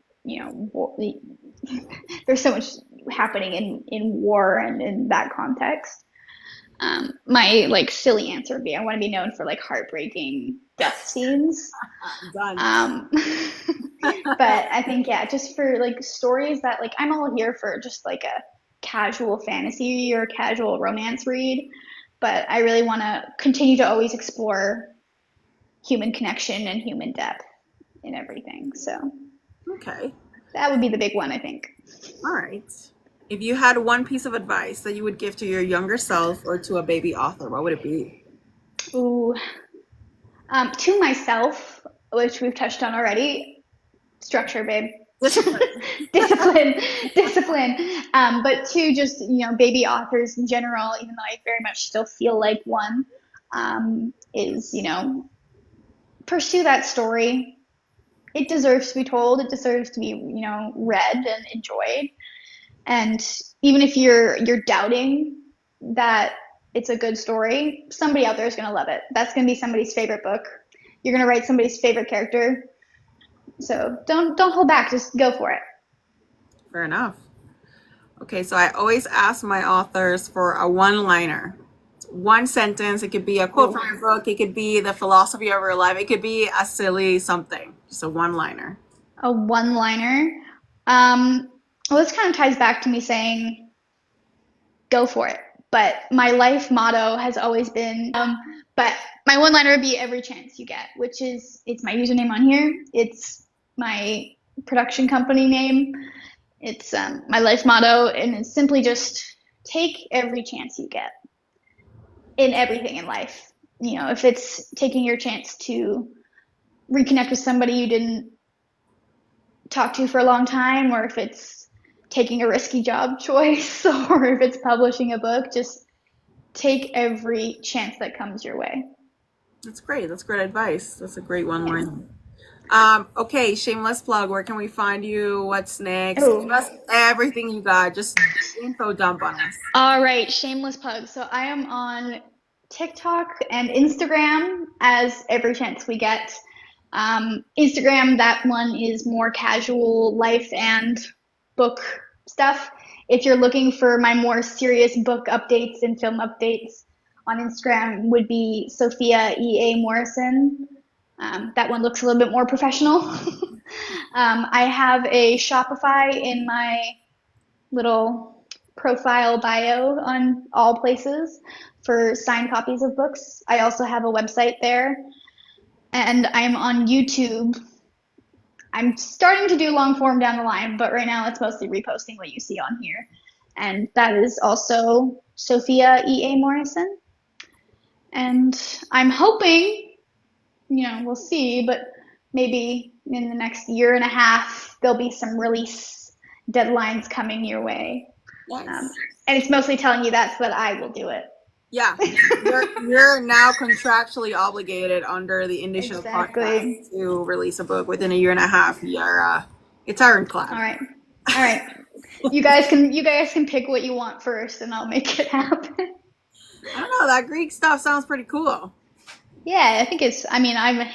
there's so much happening in war and in that context. My silly answer would be I want to be known for heartbreaking death scenes. Done. But I think just for stories that I'm all here for just a casual fantasy or casual romance read, but I really want to continue to always explore human connection and human depth in everything. So Okay. that would be the big one, I think. All right. If you had one piece of advice that you would give to your younger self or to a baby author, what would it be? Ooh. To myself, which we've touched on already, structure, babe. discipline. But to just baby authors in general, even though I very much still feel like one, is pursue that story. It deserves to be told. It deserves to be read and enjoyed. And even if you're doubting that it's a good story, somebody out there is going to love it. That's going to be somebody's favorite book. You're going to write somebody's favorite character. So don't hold back. Just go for it. Fair enough. Okay, so I always ask my authors for a one-liner. One sentence. It could be a quote from your book. It could be the philosophy of your life. It could be a silly something. Just a one-liner. A one-liner. Well, this kind of ties back to me saying, go for it. But my life motto has always been, but my one-liner would be every chance you get, which is, it's my username on here. It's my production company name. It's my life motto, and it's simply just take every chance you get in everything in life. If it's taking your chance to reconnect with somebody you didn't talk to for a long time, or if it's taking a risky job choice, or if it's publishing a book, just take every chance that comes your way. That's great. That's great advice. That's a great one line. Okay, shameless plug. Where can we find you? What's next? Give us everything you got. Just info dump on us. All right, shameless plug. So I am on TikTok and Instagram as every chance we get. Instagram, that one is more casual life and book stuff. If you're looking for my more serious book updates and film updates, on Instagram would be Sofia Morrison. That one looks a little bit more professional. I have a Shopify in my little profile bio on all places for signed copies of books. I also have a website there, and I'm on YouTube. I'm starting to do long form down the line, but right now it's mostly reposting what you see on here. And that is also Sofia Morrison. And I'm hoping, we'll see, but maybe in the next year and a half, there'll be some release deadlines coming your way. Yes. And it's mostly telling you that so that I will do it. Yeah, you're now contractually obligated under the Indie Show podcast to release a book within a year and a half. It's ironclad. All right. You guys can pick what you want first, and I'll make it happen. I don't know. That Greek stuff sounds pretty cool. Yeah, I think it's. I mean, I'm a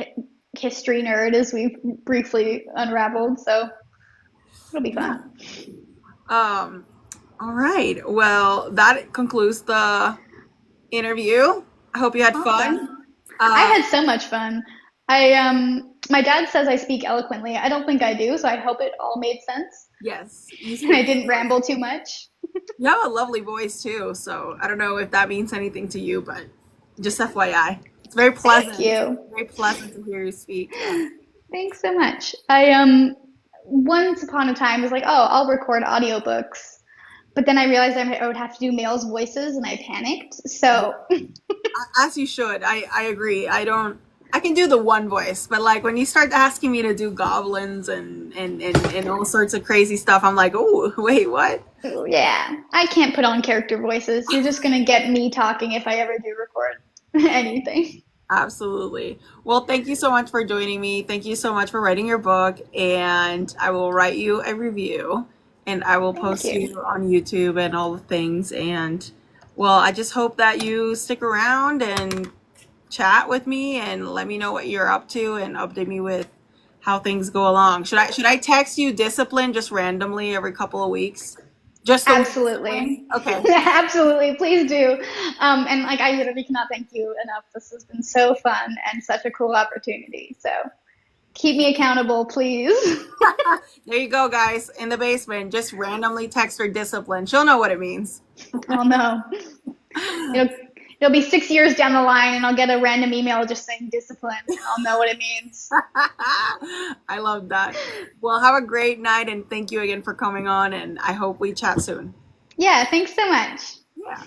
history nerd, as we've briefly unraveled, so it'll be Yeah. fun. Um, all right. Well, that concludes the interview. I hope you had fun. Awesome. I Uh, had so much fun. My dad says I speak eloquently. I don't think I do, so I hope it all made sense yes, you and I speak. didn't ramble too much. You have a lovely voice too, so I don't know if that means anything to you, but just FYI, it's very Thank pleasant. you. Very pleasant to hear you speak. Yeah. Thanks so much. I once upon a time was like, oh, I'll record audiobooks. But then I realized I would have to do males' voices and I panicked. Yeah. So As you should. I agree. I don't. I can do the one voice, but like when you start asking me to do goblins and all sorts of crazy stuff, I'm like, oh, wait, what? yeah, I can't put on character voices. You're just gonna get me talking if I ever do record anything. Absolutely. Well, thank you so much for joining me. Thank you so much for writing your book, and I will write you a review, and I will Thank post you. you on YouTube and all the things. And well, I just hope that you stick around and chat with me and let me know what you're up to and update me with how things go along. Should I text you discipline just randomly every couple of weeks? Just the word discipline? Absolutely. Okay. Absolutely. Please do. And like I literally cannot thank you enough. This has been so fun and such a cool opportunity. So keep me accountable, please. There you go, guys. In the basement, just randomly text her discipline. She'll know what it means. I'll know. It'll it'll be 6 years down the line and I'll get a random email just saying discipline and I'll know what it means. I love that. Well, have a great night and thank you again for coming on and I hope we chat soon. Yeah, thanks so much. Yeah.